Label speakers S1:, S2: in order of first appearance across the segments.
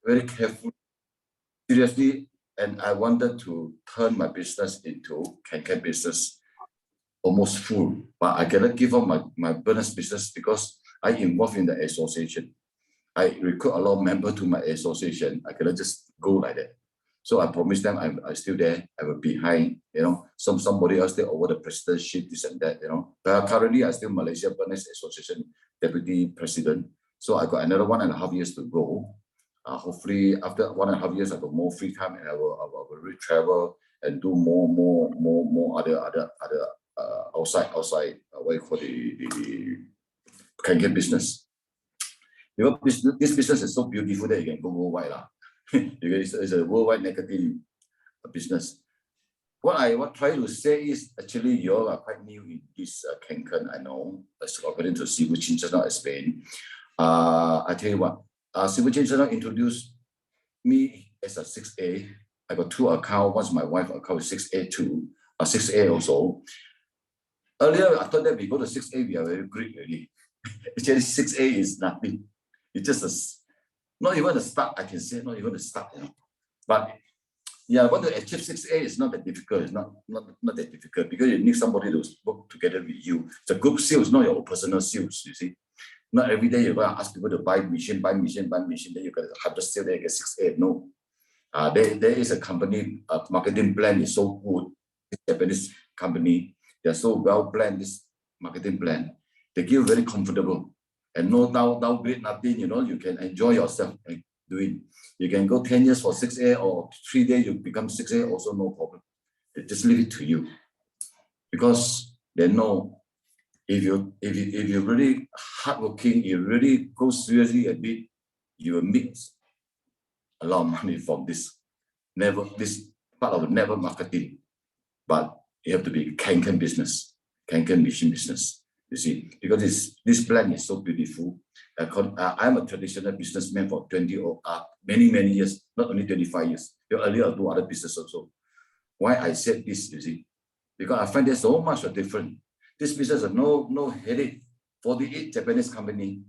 S1: very careful, seriously, and I wanted to turn my business into Kangen business almost full, but I cannot give up my business business because I involved in the association. I recruit a lot of members to my association. I cannot just go like that. So I promised them I'm still there. I will be behind, somebody else take over the presidency, this and that, But currently I still Malaysia Business Association deputy president. So I got another 1.5 years to go. Hopefully after 1.5 years I got more free time and I will really travel and do more other outside what you call the Kangen business. This business is so beautiful that you can go worldwide. It's a worldwide negative business. What I try to say is actually you all are quite new in this Kangen, I know, according to Sibu Chin just now explained. I tell you what, Sibu Chin just now introduced me as a 6A. I got 2 accounts. Once my wife account is 6A too, 6A also. Earlier, I thought that we go to 6A, we are very great already. Actually, 6A is nothing. It's just not even a start, I can say, not even a start. But yeah, want to achieve 6A is not that difficult. It's not that difficult because you need somebody to work together with you. It's a group sales, not your personal sales, you see. Not every day you're going to ask people to buy machine, then you got 100 sales, then you get 6A. No. There is a company, marketing plan is so good. Japanese company, they're so well planned, this marketing plan. They give you very comfortable and no downgrade, nothing, you can enjoy yourself doing. You can go 10 years for 6A or 3 days, you become 6A, also no problem. They just leave it to you. Because they know if you're really hardworking, you really go seriously a bit, you will make a lot of money from this part of never marketing. But you have to be Kangen business, Kangen machine business. You see, because this plan is so beautiful. I'm a traditional businessman for many years, not only 25 years. Earlier I do other business also. Why I said this, you see, because I find there's so much different. This business has no headache. 48 Japanese company,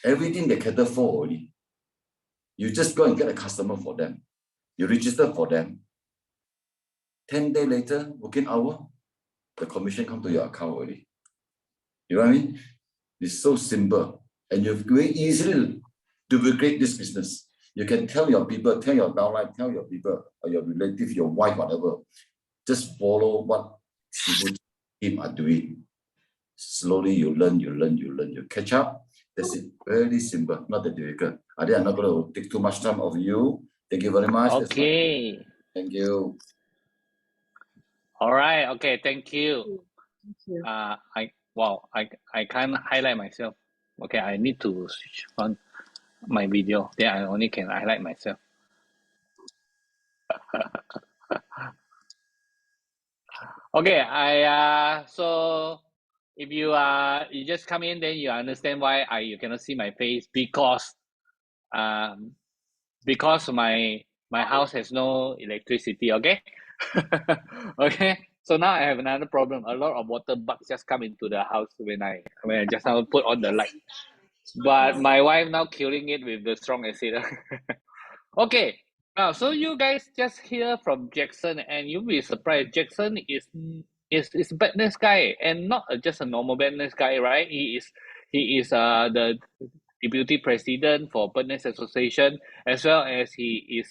S1: everything they cater for already. You just go and get a customer for them. You register for them. 10 days later, working hour, the commission come to your account already. You know what I mean? It's so simple. And you very easily duplicate this business. You can tell your people, tell your downline, tell your people, or your relative, your wife, whatever. Just follow what people team are doing. Slowly you learn, you catch up. That's it. Very simple, not that difficult. I'm not going to take too much time of you. Thank you very much.
S2: Okay.
S1: Thank you.
S2: All right. Okay. Thank you.
S3: Thank you.
S2: I can't highlight myself. Okay, I need to switch on my video. Then I only can highlight myself. Okay, so if you just come in, then you understand why you cannot see my face because my house has no electricity. Okay. Okay. So now I have another problem. A lot of water bugs just come into the house when I just now put on the light. But my wife now killing it with the strong acid. Okay. Now, so you guys just hear from Jackson, and you'll be surprised. Jackson is business guy, and not just a normal business guy, right? He is the deputy president for Business Association, as well as he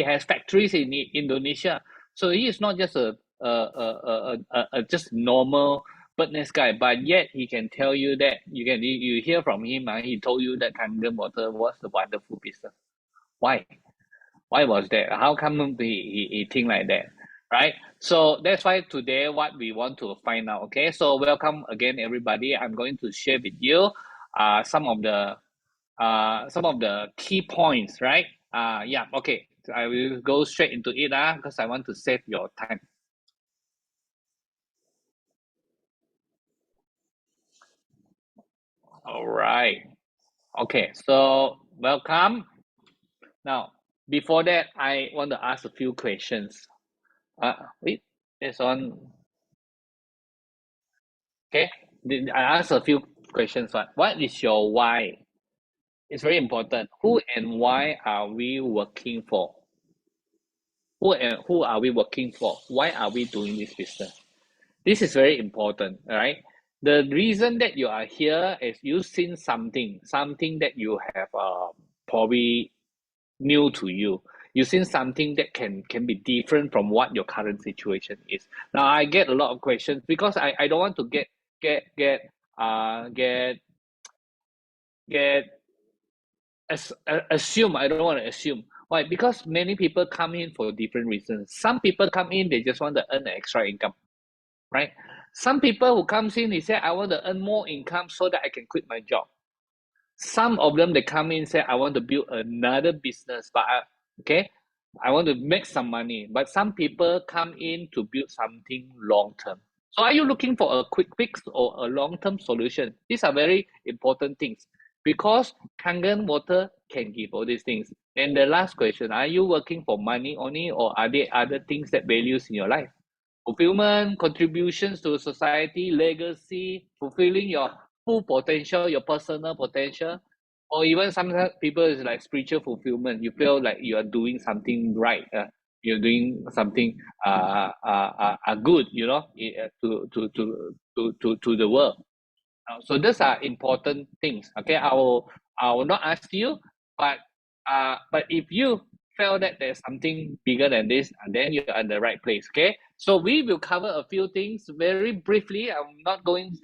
S2: has factories in Indonesia. So he is not just a just normal business guy, but yet he can tell you that you hear from him. He told you that Kangen water was the wonderful business. Why? Why was that? How come he think like that? Right? So that's why today what we want to find out. Okay, so welcome again, everybody. I'm going to share with you some of the key points, right? Yeah, okay. So I will go straight into it because I want to save your time. All right. Okay, so welcome. Now, before that, I want to ask a few questions. Wait, it's on. Okay, I ask a few questions. What is your why? It's very important. Who and why are we working for? Who are we working for? Why are we doing this business? This is very important, right? The reason that you are here is you've seen something that you have probably new to you. You've seen something that can be different from what your current situation is. Now I get a lot of questions because I don't want to get assume. I don't want to assume. Why? Because many people come in for different reasons. Some people come in, they just want to earn an extra income, right? Some people who comes in, they say, I want to earn more income so that I can quit my job. Some of them, they come in and say, I want to build another business, but I want to make some money. But some people come in to build something long term. So are you looking for a quick fix or a long-term solution? These are very important things because Kangen water can give all these things. And the last question, are you working for money only or are there other things that values in your life? Fulfillment, contributions to society, legacy, fulfilling your full potential, your personal potential, or even sometimes people is like spiritual fulfillment. You feel like you are doing something right. You're doing something good, to the world. So those are important things. Okay, I will not ask you, but if you feel that there's something bigger than this, then you're at the right place. Okay, so we will cover a few things very briefly. I'm not going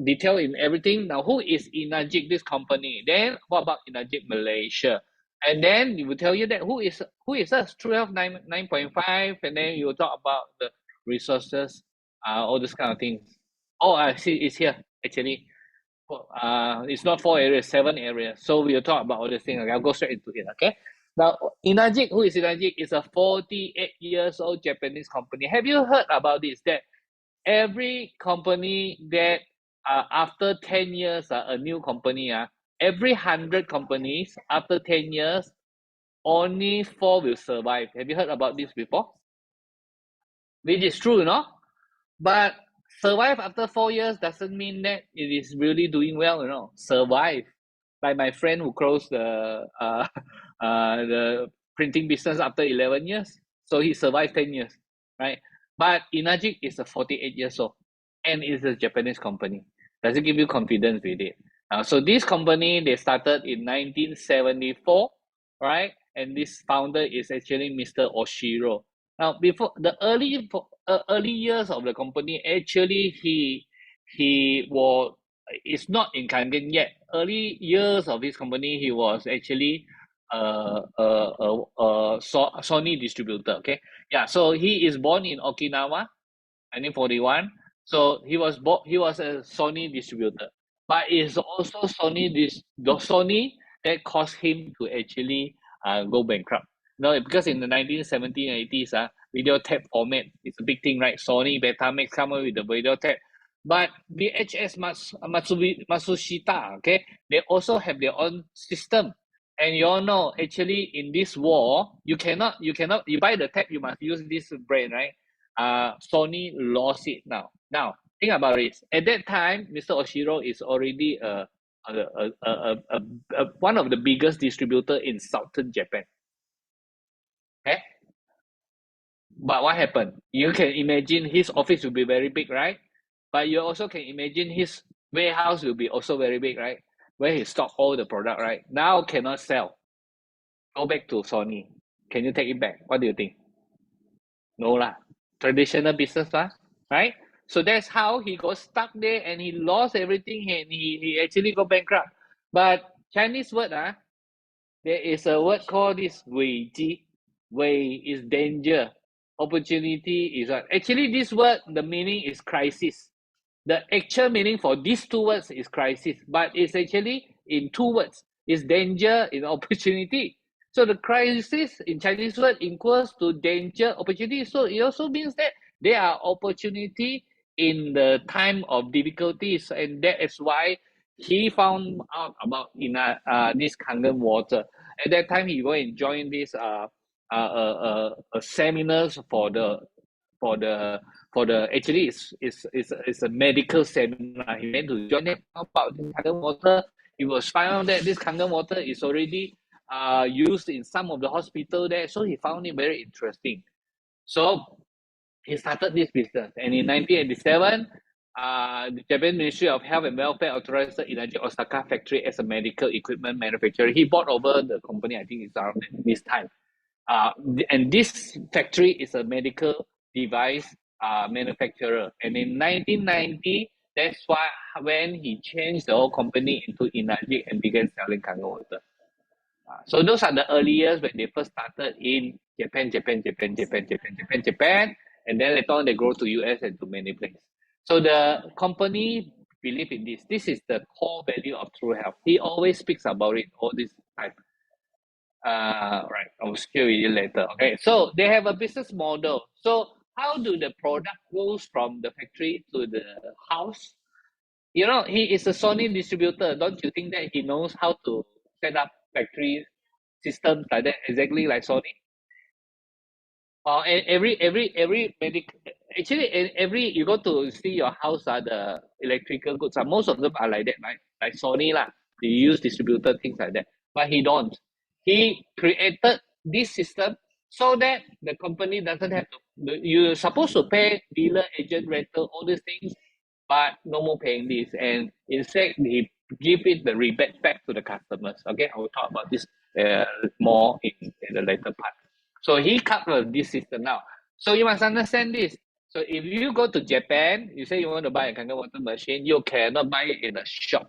S2: detail in everything. Now, who is Inajik, this company? Then what about Inajik Malaysia? And then we will tell you that who is us, 9.5, and then you will talk about the resources, all those kind of things. Oh, I see it's here actually. It's not 4 areas, 7 areas. So we'll talk about all these things. Okay, I'll go straight into it. Okay. Now, Inajik, who is Inajik? Is a 48 years old Japanese company. Have you heard about this? That every company that after 10 years, a new company, every 100 companies after 10 years, only 4 will survive. Have you heard about this before? Which is true, But survive after 4 years doesn't mean that it is really doing well, Survive. Like my friend who closed the printing business after 11 years. So he survived 10 years, right? But Inajik is a 48 years old and it's a Japanese company. Does it give you confidence with it? So this company, they started in 1974, right? And this founder is actually Mr. Oshiro. Now, before the early years of the company, actually he was is not in Kangen yet. Early years of his company, he was actually Sony distributor. Okay, yeah. So he is born in Okinawa, 1941. So he was a Sony distributor, but it's also Sony that caused him to actually go bankrupt. No, because in the 1970s and 80s, video tape format is a big thing, right? Sony, Betamax come up with the video tape. But VHS Matsushita, okay, they also have their own system. And you all know, actually, in this war, you buy the tape, you must use this brand, right? Sony lost it now. Now, think about it. At that time, Mr. Oshiro is already one of the biggest distributor in southern Japan. Okay, but what happened? You can imagine his office will be very big, right? But you also can imagine his warehouse will be also very big, right? Where he stock all the product, right? Now cannot sell. Go back to Sony. Can you take it back? What do you think? No lah. Traditional business lah, right? So that's how he got stuck there and he lost everything and he actually got bankrupt. But Chinese word, there is a word called this Wei Ji. Wei is danger. Opportunity is what? Actually, this word, the meaning is crisis. The actual meaning for these two words is crisis, but it's actually in two words. It's danger in opportunity. So the crisis in Chinese word equals to danger, opportunity. So it also means that there are opportunity in the time of difficulties, and that is why he found out about this Kangen water. At that time, he go and join this seminars for the actually it's a medical seminar. He went to join it about the Kangen water. he was found out that this Kangen water is already used in some of the hospital there. So he found it very interesting. So he started this business. And in 1987, the Japan Ministry of Health and Welfare authorized Inaji Osaka factory as a medical equipment manufacturer. He bought over the company, I think it's around this time. And this factory is a medical device manufacturer. And in 1990, that's why when he changed the whole company into Inaji and began selling Kangen water. So those are the early years when they first started in Japan, and then later on they grow to US and to many places. So the company believe in this. This is the core value of True Health. He always speaks about it all this time. Right, I'll share with you later. Okay, so they have a business model. So how do the product goes from the factory to the house? You know, he is a Sony distributor. Don't you think that he knows how to set up factory systems like that, exactly like Sony? And every medic actually every you go to see your house the electrical goods most of them are like that, right? Like Sony lah, they use distributor things like that. But he don't. He created this system so that the company doesn't have to. You're supposed to pay dealer, agent, rental, all these things, but no more paying this. And instead, he give it the rebate back to the customers. Okay, I will talk about this more in the later part. So he covered this system now. So you must understand this. So if you go to Japan, you say you want to buy a Kangen water machine, you cannot buy it in a shop.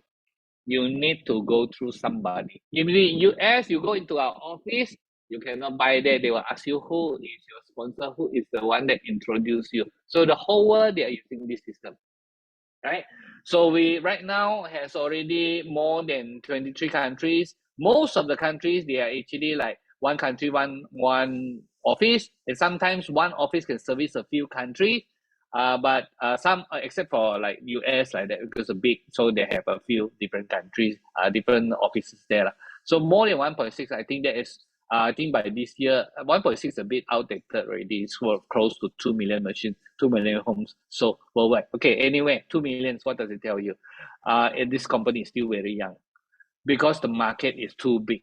S2: You need to go through somebody. If in the US, you go into our office, you cannot buy there. They will ask you who is your sponsor, who is the one that introduced you. So the whole world, they are using this system, right? So we right now has already more than 23 countries. Most of the countries, they are actually like one country, one office, and sometimes one office can service a few countries. But some except for like US like that because it's big, so they have a few different countries, different offices there. So more than 1.6, I think that is. I think by this year, 1.6 is a bit outdated already. It's close to 2 million machines, 2 million homes. So worldwide. Okay, anyway, 2 million, what does it tell you? And this company is still very young because the market is too big.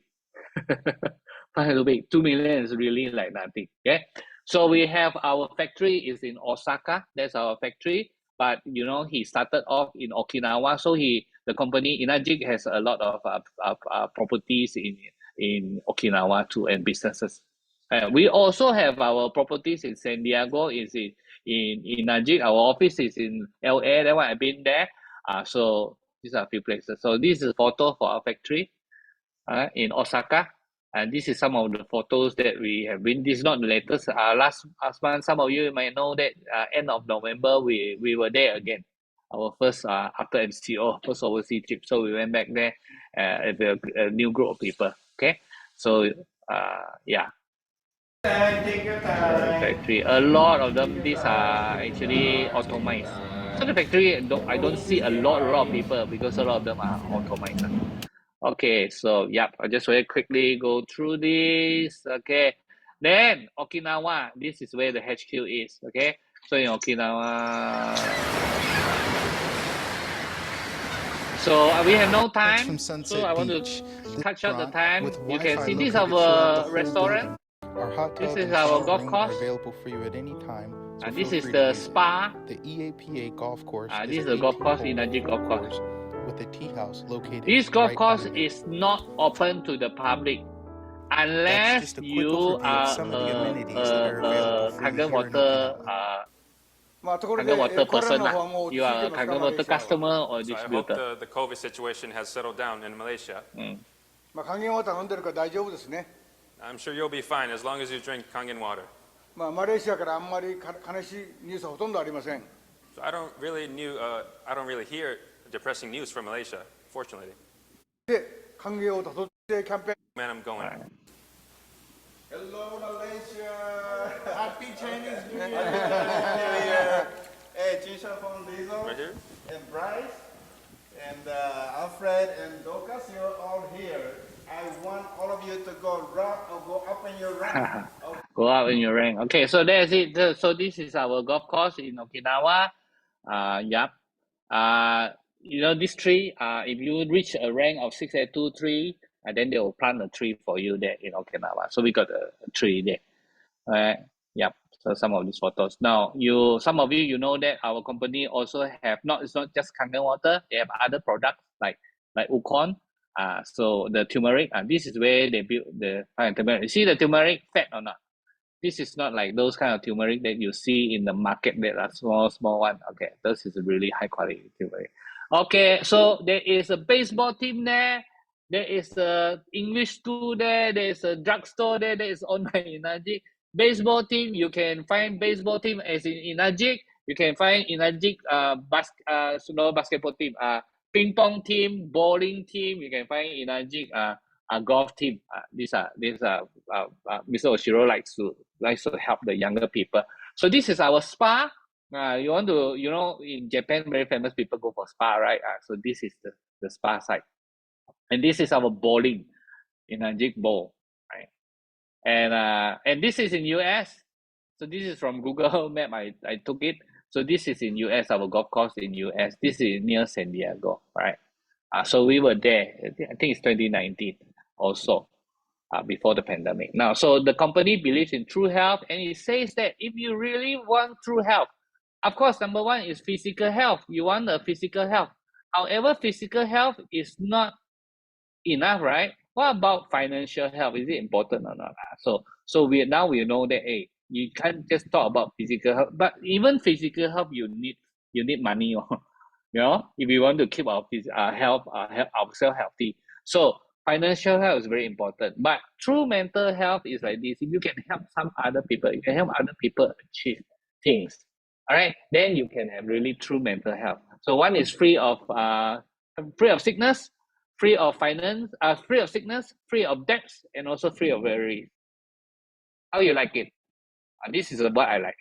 S2: Too big. 2 million is really like nothing. Okay. So we have our factory is in Osaka. That's our factory. But you know, he started off in Okinawa. So the company Inajic has a lot of properties in Okinawa too and businesses. We also have our properties in San Diego, is in Najik. Our office is in LA. That one I've been there. So these are a few places. So this is a photo for our factory in Osaka. And this is some of the photos that we have been. This is not the latest. Last month, some of you might know that end of November we were there again. Our first after MCO, first overseas trip. So we went back there with a new group of people. Okay, so yeah.
S4: Take your time.
S2: Factory. A lot of them, these are actually automized. So the factory, I don't see a lot of people because a lot of them are automized. Okay, so yep, I just very quickly go through this. Okay, then Okinawa, this is where the HQ is. Okay, so in Okinawa. So we have no time, so I want to cut short the time. You can see this is our restaurant.
S5: Our hot
S2: This
S5: tub
S2: is
S5: and
S2: our
S5: shower
S2: golf
S5: room
S2: course.
S5: are available for you at any time. So
S2: And this
S5: feel
S2: is
S5: free to
S2: the
S5: use it.
S2: spa.
S5: The EAPA golf course
S2: This is
S5: a
S2: the golf course,
S5: 18-hole
S2: Inaji golf course.
S5: with a tea house located
S2: This golf
S5: right
S2: course
S5: behind it.
S2: is not open to the public
S5: That's
S2: unless
S5: just a quick
S2: you
S5: overview of
S2: are
S5: some of the amenities that are available for you
S2: Kangen
S5: here in
S2: water
S5: Okinawa.
S4: まあところ
S2: Kangen
S4: で
S2: water
S4: コロナ
S2: person
S4: の
S2: lah.
S4: 方はもう落
S2: You
S4: ち着い
S2: are
S4: て
S2: a
S4: ますか
S2: Kangen
S4: マレー
S2: water
S4: シアは。
S2: customer or
S6: So I hope
S2: distributor.
S6: the COVID situation has settled down in Malaysia.
S4: まあ還元ワタ飲んでるから大丈夫ですね。
S6: I'm sure you'll be fine as long as you drink Kangen water.
S4: まあマレーシアからあんまり悲しいニュースはほとんどありません。
S6: So I don't really hear depressing news from Malaysia, fortunately.
S4: で還元ワタとってキャンペーン。
S6: Man, I'm going.
S4: Hello Malaysia, Happy Chinese New Year. Hey, Jinshan from Lizzo
S6: Right here?
S4: and Bryce and Alfred and Dorcas, you're all here. I want all of you to go up in your rank.
S2: Go up in your rank. Okay, so that's it. So this is our golf course in Okinawa. Yup. this tree, if you reach a rank of 6823, then they will plant a tree for you there in Okinawa. So we got a tree there. Yep. So some of these photos. Now, some of you know that our company also have it's not just Kangen water. They have other products like Ukon. So the turmeric. This is where they build the turmeric. You see the turmeric fat or not? This is not like those kind of turmeric that you see in the market that are small one. Okay, this is a really high quality turmeric. Okay, so there is a baseball team there. There is a English school there. There is a drugstore there. There is online in Najik. Baseball team, you can find baseball team as in Najik. You can find in Najik basketball team, ping pong team, bowling team. You can find in Najik a golf team. These are Mr. Oshiro likes to help the younger people. So this is our spa. You want to, in Japan, very famous people go for spa, right? So this is the spa side. And this is our bowling in Najik Bowl, right? And this is in US. So this is from Google Map. I took it. So this is in US, our golf course in US. This is near San Diego, right? So we were there. I think it's 2019 also, before the pandemic. Now, so the company believes in true health, and it says that if you really want true health, of course, number one is physical health. You want a physical health. However, physical health is not enough, right? What about financial health? Is it important or not? So we know that you can't just talk about physical health, but even physical health you need money, if you want to keep our health ourselves healthy. So financial health is very important, but true mental health is like this. If you can help some other people, you can help other people achieve things. All right, then you can have really true mental health. So one is free of sickness, free of finance, free of sickness, free of debts, and also free of worries. How you like it? This is what I like.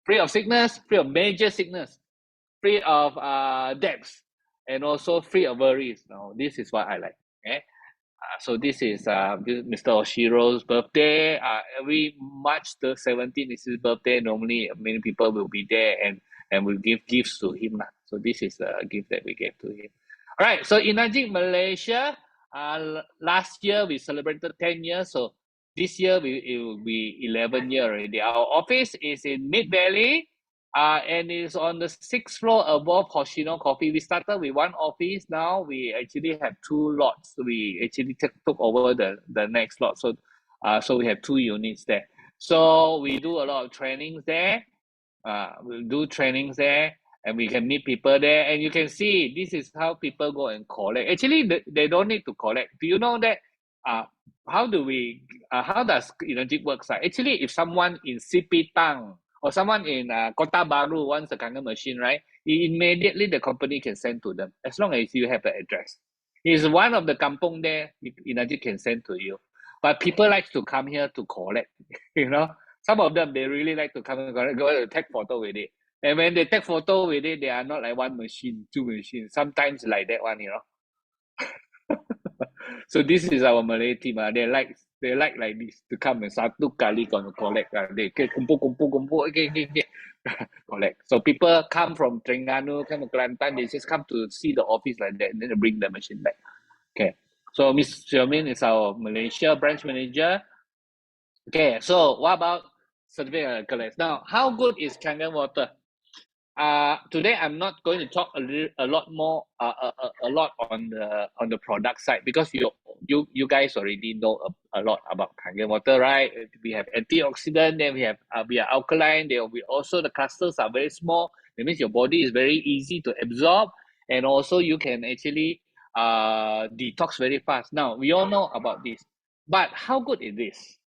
S2: Free of sickness, free of major sickness, free of debts, and also free of worries. Now, this is what I like. Okay. So this is Mr. Oshiro's birthday. Every March the 17th is his birthday. Normally, many people will be there and will give gifts to him. So this is a gift that we gave to him. All right. So in Najik, Malaysia, last year we celebrated 10 years. So this year it will be 11 years already. Our office is in Mid Valley. And it's on the 6th floor above Hoshino Coffee. We started with one office. Now we actually have two lots. We actually took over the next lot. So we have two units there. So we do a lot of trainings there. We'll do trainings there, and we can meet people there. And you can see this is how people go and collect. Actually, they don't need to collect. Do you know that? How does Energy works? Actually, if someone in Sipitang or someone in Kota Baru wants a Kangen machine, right? Immediately the company can send to them as long as you have the address. It's one of the kampong there, Energy can send to you. But people like to come here to collect, Some of them, they really like to come and collect, go to take photo with it. And when they take photo with it, they are not like one machine, two machines. Sometimes like that one, So this is our Malay team. They like this to come and satu kali collect. They kumpul, okay. Collect. So people come from Terengganu, come from Kelantan, they just come to see the office like that, and then they bring the machine back. Okay. So Ms. Xiaomin is our Malaysia branch manager. Okay, so what about certificate collects? Now, how good is Kangen water? Today I'm not going to talk a lot more a lot on the product side, because you guys already know a lot about Kangen water, right? We have antioxidant, then we are alkaline. There will be also the clusters are very small. That means your body is very easy to absorb, and also you can actually detox very fast. Now we all know about this, but how good is this?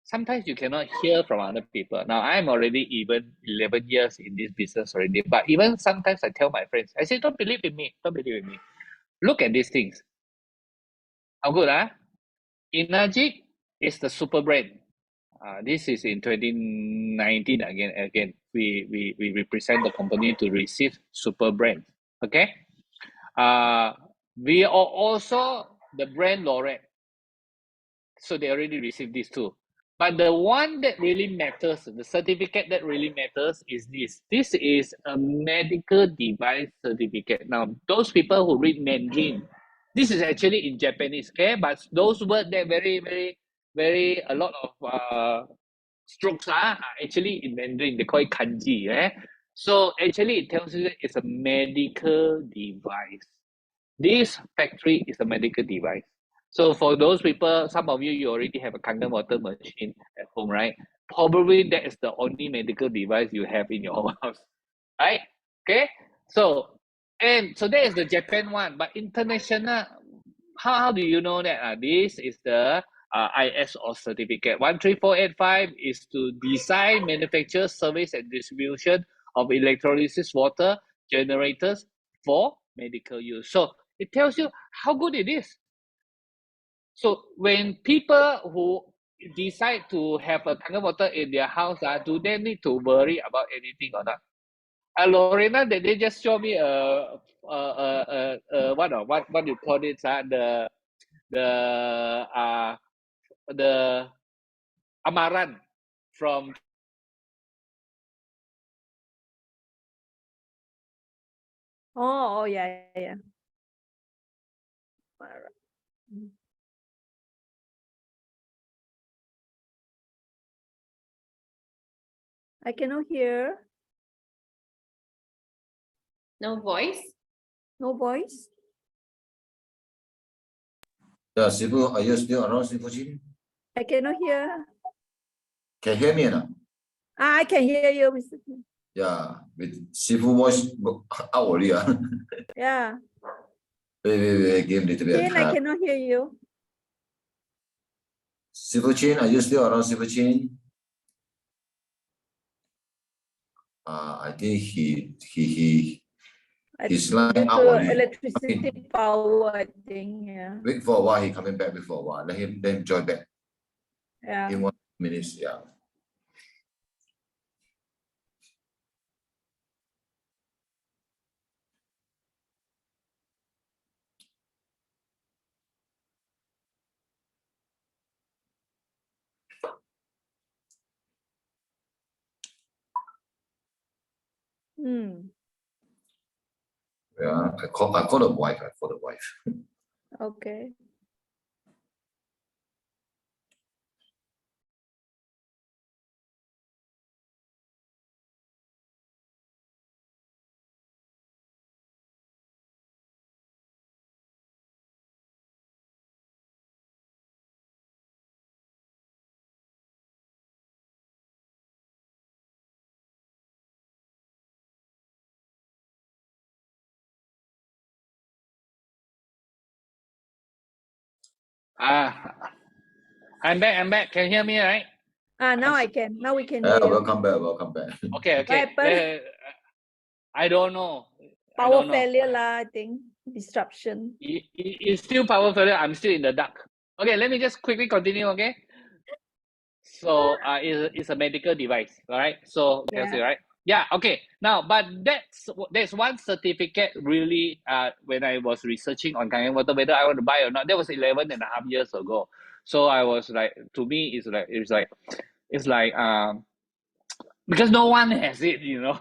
S2: Sometimes you cannot hear from other people. Now, I'm already even 11 years in this business already, but even sometimes I tell my friends, I say, don't believe in me. Look at these things. How good, huh? Inajik is the super brand. This is in 2019 again. We represent the company to receive super brand. Okay. We are also the brand laureate. So they already received this too. But the one that really matters, the certificate that really matters is this. This is a medical device certificate. Now, those people who read Mandarin, this is actually in Japanese, okay? But those words that very, a lot of strokes are actually in Mandarin. They call it kanji, eh? So actually it tells you that it's a medical device. This factory is a medical device. So for those people, some of you, you already have a Kangen water machine at home, right? Probably that is the only medical device you have in your house, right? Okay. So that is the Japan one, but international. How do you know that? This is the ISO certificate. 13485 is to design, manufacture, service, and distribution of electrolysis water generators for medical use. So it tells you how good it is. So when people who decide to have a Kangen water in their house, do they need to worry about anything or not? Lorena, they just show me what you call it? The amaran from.
S3: Oh, yeah, yeah. Alright. I cannot hear.
S7: No voice?
S3: No voice.
S1: Yeah, Sifu, are you still around, Sifu Chin?
S3: I cannot hear.
S1: Can you hear me now?
S3: I can hear you, Mr. Kim.
S1: Yeah, with Sifu voice out already.
S3: Yeah.
S1: Wait, give a little bit of
S3: Chin, I
S1: time.
S3: cannot hear you.
S1: Sifu Chin, are you still around, Sifu Chin? I think his line
S3: Due
S1: out
S3: to
S1: already.
S3: electricity power, I think. Yeah.
S1: Wait for a while, he coming back. Wait for a while. Let him join back
S3: Yeah.
S1: in 1 minute. Yeah. Yeah. I call the wife.
S3: Okay.
S2: I'm back. Can you hear me, right?
S3: Now I can. Now we can hear you.
S1: Welcome back.
S2: Okay.
S3: What happened?
S2: I don't know.
S3: Power failure lah, I think. Disruption.
S2: It's still power failure. I'm still in the dark. Okay, let me just quickly continue, okay? So it's a medical device, all right? So you can see, right? Yeah, okay. Now, but that's one certificate really when I was researching on Kangen water, whether I want to buy or not, that was 11.5 years ago. So I was like, to me, it's like because no one has it, you know.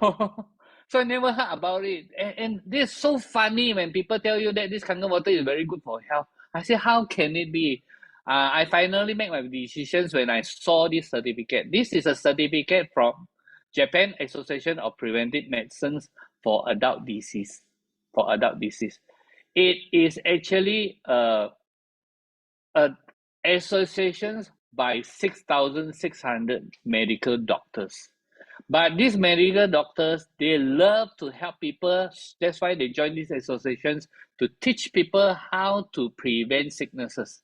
S2: So I never heard about it. And this is so funny when people tell you that this Kangen water is very good for health. I say, how can it be? I finally make my decisions when I saw this certificate. This is a certificate from Japan Association of Preventive Medicines for Adult Disease. It is actually a associations by 6,600 medical doctors. But these medical doctors, they love to help people. That's why they join these associations to teach people how to prevent sicknesses.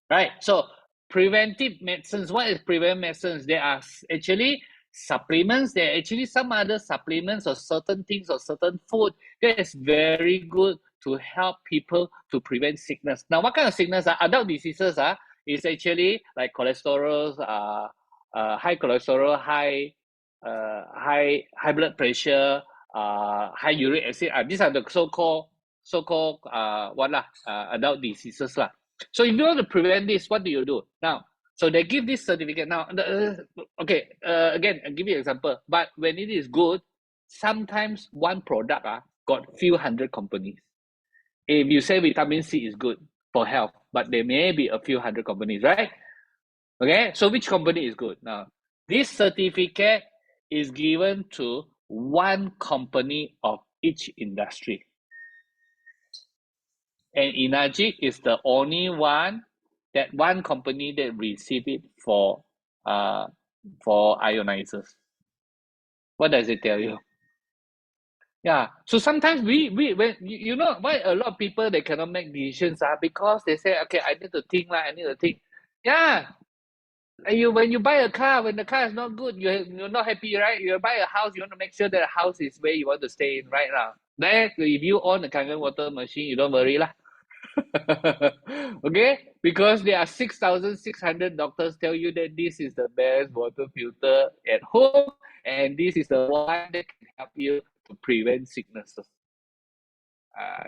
S2: Right? So preventive medicines, what is preventive medicines? There are actually supplements. There are actually some other supplements or certain things or certain food that is very good to help people to prevent sickness. Now, what kind of sickness are adult diseases is actually like cholesterol, high cholesterol, high blood pressure, high uric acid. These are the so-called adult diseases lah. So if you want to prevent this, what do you do? Now, So they give this certificate now. Okay, again, I'll give you an example. But when it is good, sometimes one product got few hundred companies. If you say vitamin C is good for health, but there may be a few hundred companies, right? Okay, so which company is good? Now, this certificate is given to one company of each industry. And Enagic is the only one company that receive it for ionizers. What does it tell you? Yeah. So sometimes we when you know why a lot of people they cannot make decisions because they say, okay, I need to think I need to think. Yeah. And when you buy a car, when the car is not good, you're not happy, right? You buy a house, you want to make sure that the house is where you want to stay in right now. Then if you own a Kangen water machine, you don't worry lah. Okay, because there are 6,600 doctors tell you that this is the best water filter at home and this is the one that can help you to prevent sicknesses.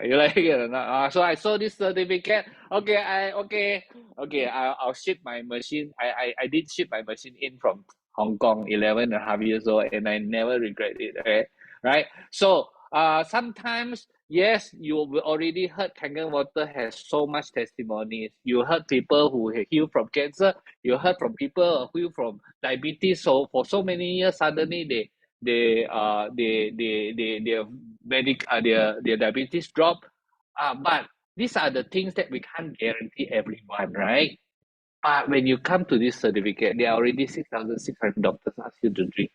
S2: You like it or not? So I saw this certificate. I'll ship my machine. I did ship my machine in from Hong Kong, 11 and a half years old, and I never regret it. Okay? Right? So sometimes, yes, you already heard Kangen Water has so much testimonies. You heard people who heal from cancer. You heard from people who heal from diabetes. So for so many years, suddenly their diabetes drop. But these are the things that we can't guarantee everyone, right? But when you come to this certificate, there are already 6,600 doctors ask you to drink,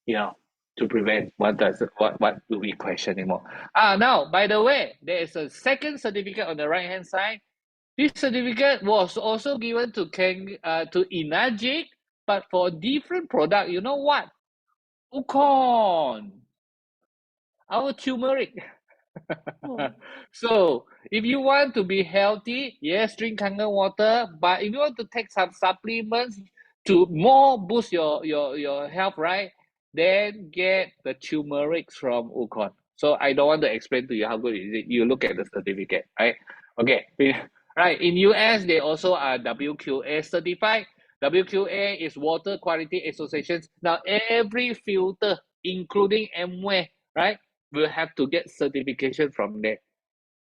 S2: to prevent. What do we question anymore? Now, by the way, there is a second certificate on the right hand side. This certificate was also given to Enagic, but for different product. You know what? Ukon, our turmeric. So if you want to be healthy, yes, drink Kangen water. But if you want to take some supplements to more boost your health, right? Then get the turmeric from Ukon. So I don't want to explain to you how good is it. You look at the certificate, right? Okay, right. In US, they also are WQA certified. WQA is Water Quality Associations. Now every filter, including Amway, right, will have to get certification from there.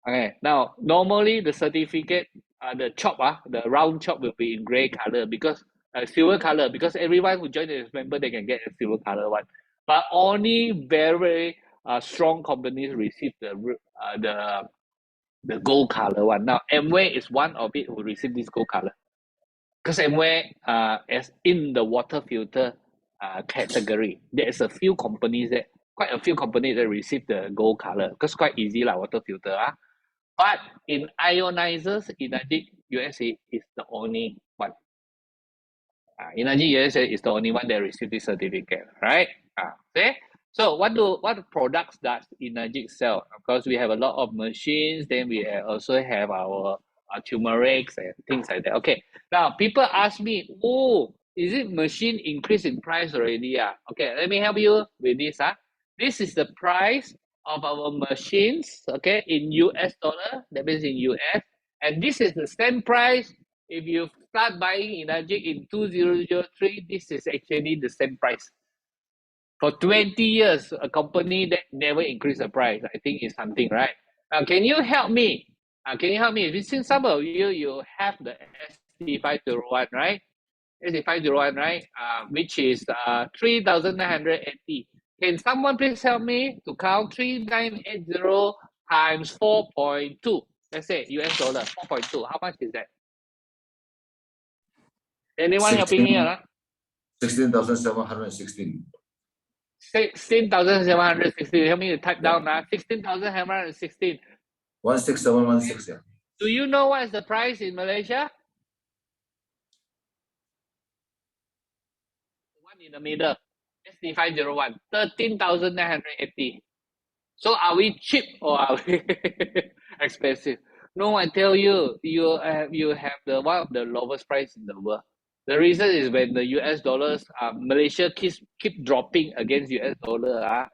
S2: Okay. Now, normally the certificate, the chop, the round chop will be in gray color because silver color because everyone who join as member they can get a silver color one. But only very strong companies receive the gold color one. Now, Amway is one of it who receive this gold color because Amway is in the water filter category. There is quite a few companies that receive the gold color because quite easy water filter. But in ionizers, Enagic USA is the only one. Enagic USA is the only one that received this certificate, right? Okay. So what products does Enagic sell? Of course, we have a lot of machines. Then we also have our turmerics and things like that. Okay. Now people ask me, oh, is it machine increase in price already? Okay, let me help you with this. This is the price of our machines, okay, in US dollar, that means in US. And this is the same price. If you start buying Enagic in 2003, this is actually the same price. For 20 years, a company that never increased the price, I think is something, right? Can you help me? Since some of you have the SD501, right? SD501, right? Which is 3,980. Can someone please help me to count 3,980 times 4.2? Let's say US dollar, 4.2. How much is that? Anyone helping me or not?
S1: 16,716.
S2: 16,716. Help me to type down now. 16,716.
S1: 16716, yeah.
S2: Do you know what is the price in Malaysia? One in the middle. SD501. 13,980. So are we cheap or are we expensive? No, I tell you, you have the one of the lowest price in the world. The reason is when the US dollars, Malaysia keep dropping against US dollar,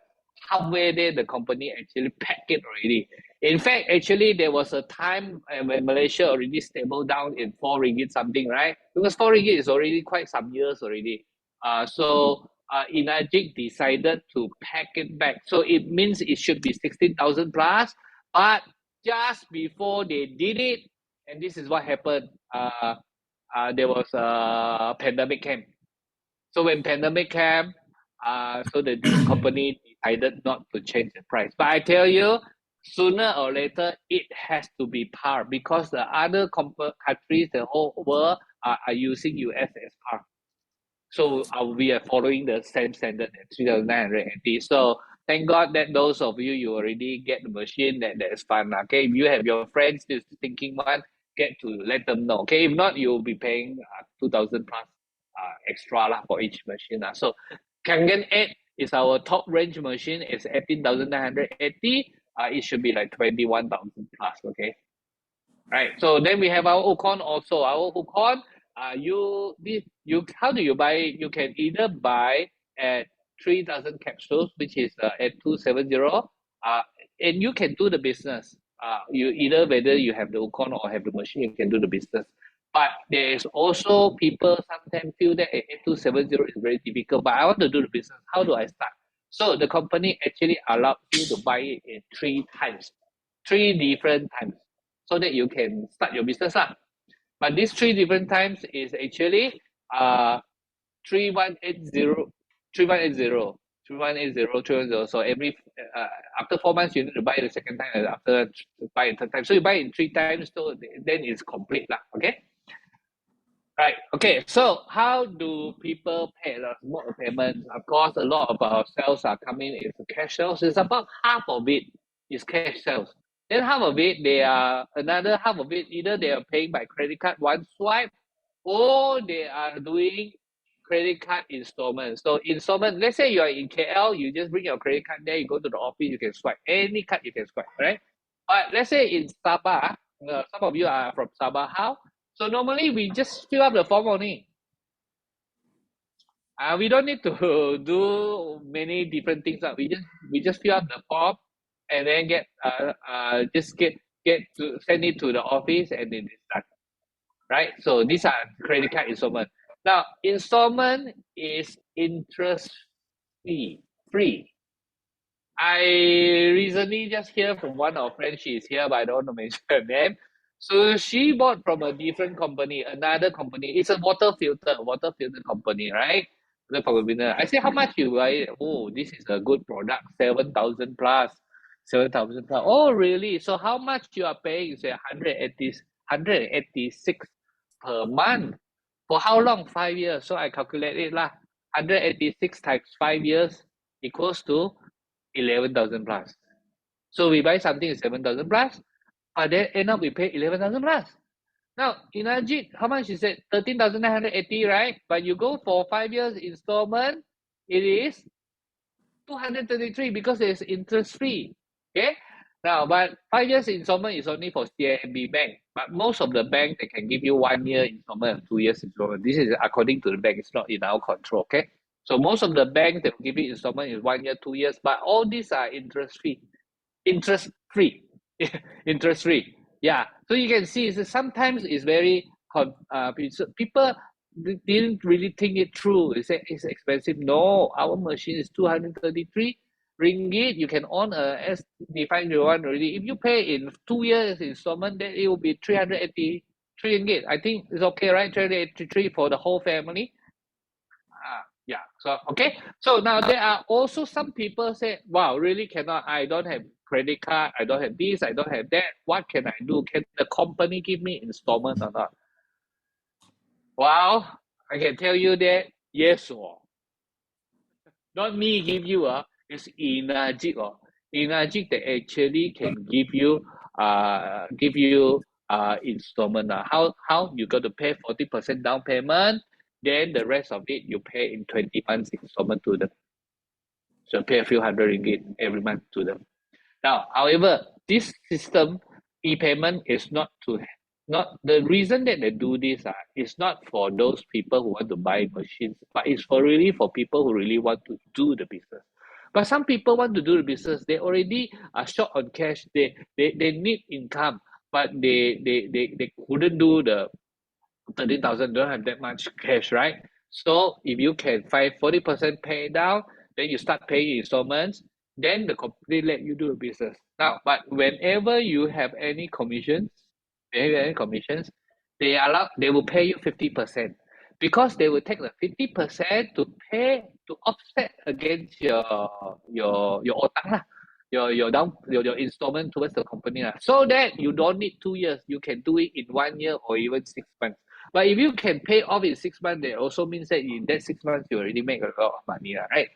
S2: halfway there the company actually pack it already. In fact, actually, there was a time when Malaysia already stable down in 4 ringgit something, right? Because 4 ringgit is already quite some years already. Inajik decided to pack it back. So it means it should be 16,000 plus. But just before they did it, and this is what happened, there was a pandemic came. So when pandemic came, so the company decided not to change the price. But I tell you, sooner or later, it has to be par because the other countries, the whole world, are using US as par. So we are following the same standard at 3,980. So thank God that those of you already get the machine, that is fun. Okay, if you have your friends still thinking one, get to let them know. Okay, if not, you'll be paying 2,000 plus extra lah for each machine. So Kangen 8 is our top range machine. It's 18,980. It should be like 21,000 plus. Okay. Right. So then we have our Ukon also. Our Ukon, how do you buy it? You can either buy at 3,000 capsules, which is at 270, and you can do the business. You either whether you have the Ukon or have the machine, you can do the business. But there is also people sometimes feel that 8270 is very difficult, but I want to do the business. How do I start? So the company actually allows you to buy it in 3 times, 3 different times, so that you can start your business lah. But these 3 different times is actually 3180, 3180, 3180. So every after 4 months you need to buy the second time, and after buy the third time. So you buy in 3 times, so then it's complete lah. Okay. Right. Okay. So how do people pay the mode of payment? Of course, a lot of our sales are coming in cash sales. It's about half of it is cash sales. Then half of it, another half of it, either they are paying by credit card, one swipe, or they are doing credit card installments. So installment, let's say you are in KL, you just bring your credit card there, you go to the office, you can swipe. Any card you can swipe, right? But let's say in Sabah, some of you are from Sabah, how? So normally we just fill up the form only. We don't need to do many different things. We just fill up the form and then just get to send it to the office and then it's done. Right? So these are credit card installment. Now installment is interest free. I recently just hear from one of our friends, she is here, but I don't want to mention her name. So she bought from a different company, another company. It's a water filter company, right? I say, how much you buy it? Oh, this is a good product, 7,000 plus. 7,000 plus. Oh, really? So how much you are paying? You say 186 per month. For how long? 5 years. So I calculate it lah. 186 times 5 years equals to 11,000 plus. So we buy something at 7,000 plus, but then end up we pay 11,000 plus. Now, in Ajit, how much is it? 13,980, right? But you go for 5 years installment, it is 233 because it's interest free. Okay? Now, but 5 years installment is only for CIMB bank. But most of the bank, they can give you 1 year installment, 2 years installment. This is according to the bank. It's not in our control. Okay? So most of the banks that will give you installment is 1 year, 2 years. But all these are interest free. Interest free. Interest free. Yeah. So you can see sometimes it's very people didn't really think it through. They say it's expensive. No, our machine is 233 ringgit. You can own a S501 already. If you pay in 2 years installment, then it will be 383 ringgit. I think it's okay, right? 383 for the whole family. Yeah. So okay. So now there are also some people say, wow, really cannot. I don't have credit card. I don't have this. I don't have that. What can I do? Can the company give me installment or not? Well, I can tell you that yes or not me give you it's Inajik Inajik that actually can give you installment. How you got to pay 40% down payment, then the rest of it you pay in 20 months installment to them. So pay a few hundred ringgit every month to them. Now, however, this system e-payment is not the reason that they do this is not for those people who want to buy machines, but it's really for people who really want to do the business. But some people want to do the business. They already are short on cash. They need income, but they couldn't do the 30,000, don't have that much cash, right? So if you can find 40% pay down, then you start paying installments, then the company let you do the business. Now, but whenever you have any commissions, they will pay you 50% because they will take the 50% to pay to offset against your otang lah, your installment towards the company lah. So that you don't need 2 years, you can do it in 1 year or even 6 months. But if you can pay off in 6 months, that also means that in that 6 months you already make a lot of money, right?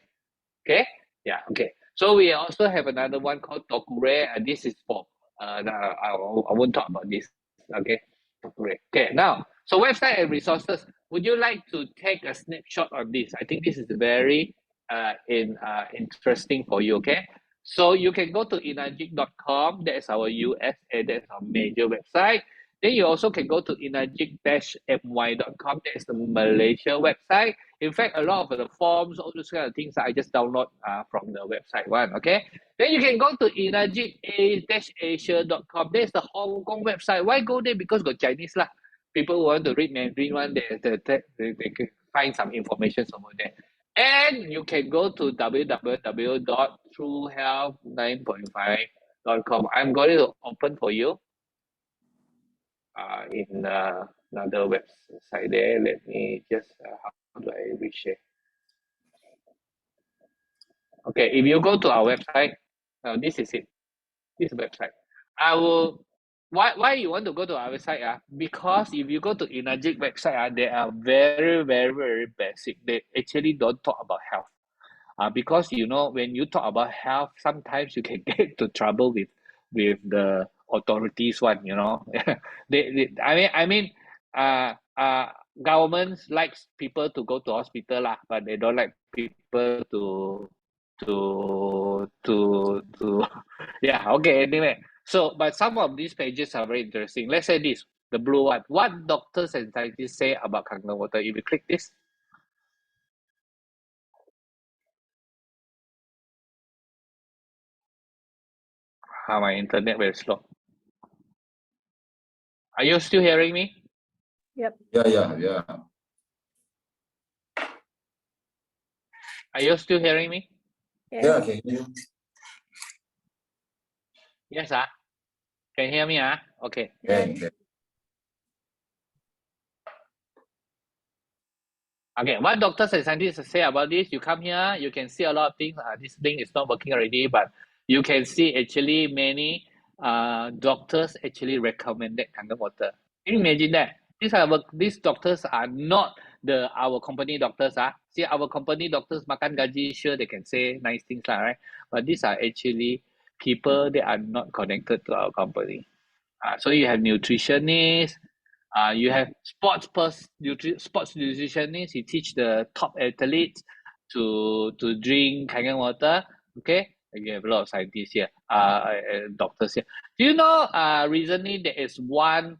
S2: Okay. Yeah. Okay. So we also have another one called Tokure, and this is for I won't talk about this. Okay. Tokure. Okay. Now, so website and resources. Would you like to take a snapshot on this? I think this is very interesting for you. Okay. So you can go to inajik.com. That's our USA. That's our major website. Then you also can go to inajik-my.com. That's the Malaysia website. In fact, a lot of the forms, all those kind of things, I just download from the website one, okay? Then you can go to inajik-asia.com. That's the Hong Kong website. Why go there? Because got Chinese lah. People who want to read Mandarin one, they can find some information over there. And you can go to www.truehealth9.5.com. I'm going to open for you in another website there. Let me just, how do I reshare? Okay, if you go to our website, this is it. This website. I will, why you want to go to our website? Because if you go to Inajik website, they are very, very, very basic. They actually don't talk about health. Because you know, when you talk about health, sometimes you can get into trouble with the authorities one, you know. I mean, governments likes people to go to hospital lah, but they don't like people to yeah, okay, anyway. So, but some of these pages are very interesting. Let's say this, the blue one. What doctors and scientists say about Kangen water? If you click this, my internet very slow. Are you still hearing me?
S3: Yep.
S1: Yeah.
S2: Are you still hearing me?
S3: Yes.
S1: Yeah, can you?
S2: Yes, can you hear me? Okay.
S1: Can.
S2: Okay, what doctors and scientists say about this? You come here, you can see a lot of things. This thing is not working already, but you can see actually many doctors actually recommended Kangen water. Can you imagine that? These doctors are not our company doctors. See, our company doctors makan gaji, sure they can say nice things, right? But these are actually people that are not connected to our company. So you have nutritionists, you have sports nutritionists. He teach the top athletes to drink Kangen water. Okay, and you have a lot of scientists here, doctors here. Do you know? Recently there is one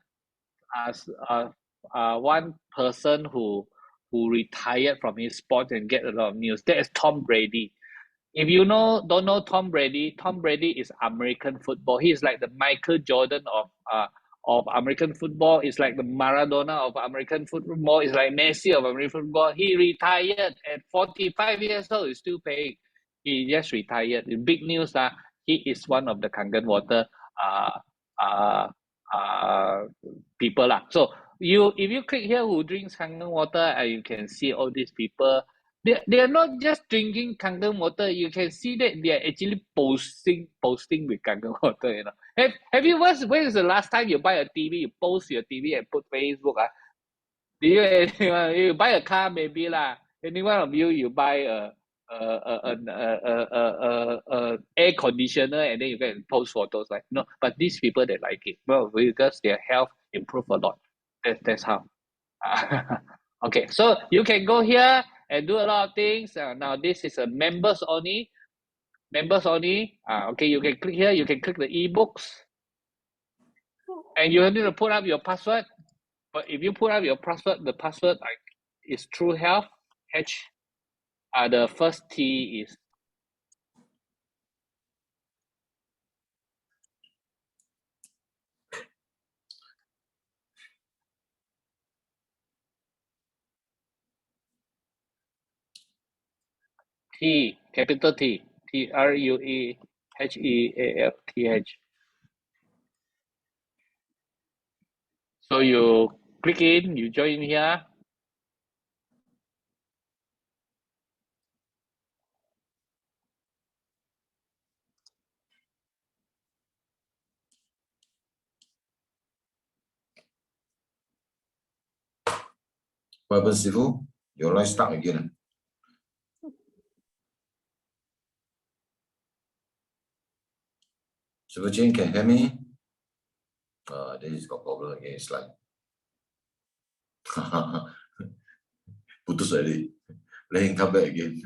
S2: person who retired from his sport and get a lot of news. That is Tom Brady. If you don't know Tom Brady is American football. He is like the Michael Jordan of American football. It's like the Maradona of American football. It's like Messi of American football. He retired at 45 years old. He's still paying. He just retired. In big news, he is one of the Kangen water people. So if you click here who drinks Kangen water, you can see all these people. They are not just drinking Kangen water. You can see that they are actually posting with Kangen water. You know, have you when is the last time you buy a TV? You post your TV and put Facebook. Do you buy a car maybe lah? Any one of you buy a air conditioner and then you can post photos like no. But these people they like it well because their health improve a lot. That's how. Okay, so you can go here and do a lot of things. Now this is a members only. Okay, you can click here. You can click the ebooks, and you need to put up your password. But if you put up your password, the password is True Health H. The first T is T, capital T, Truehealth. So you click in, you join here.
S1: What happened, Sifu? Your line stuck again. Sifu Jin, can you hear me? This is got problem again. It's like putus already. Let him come back again.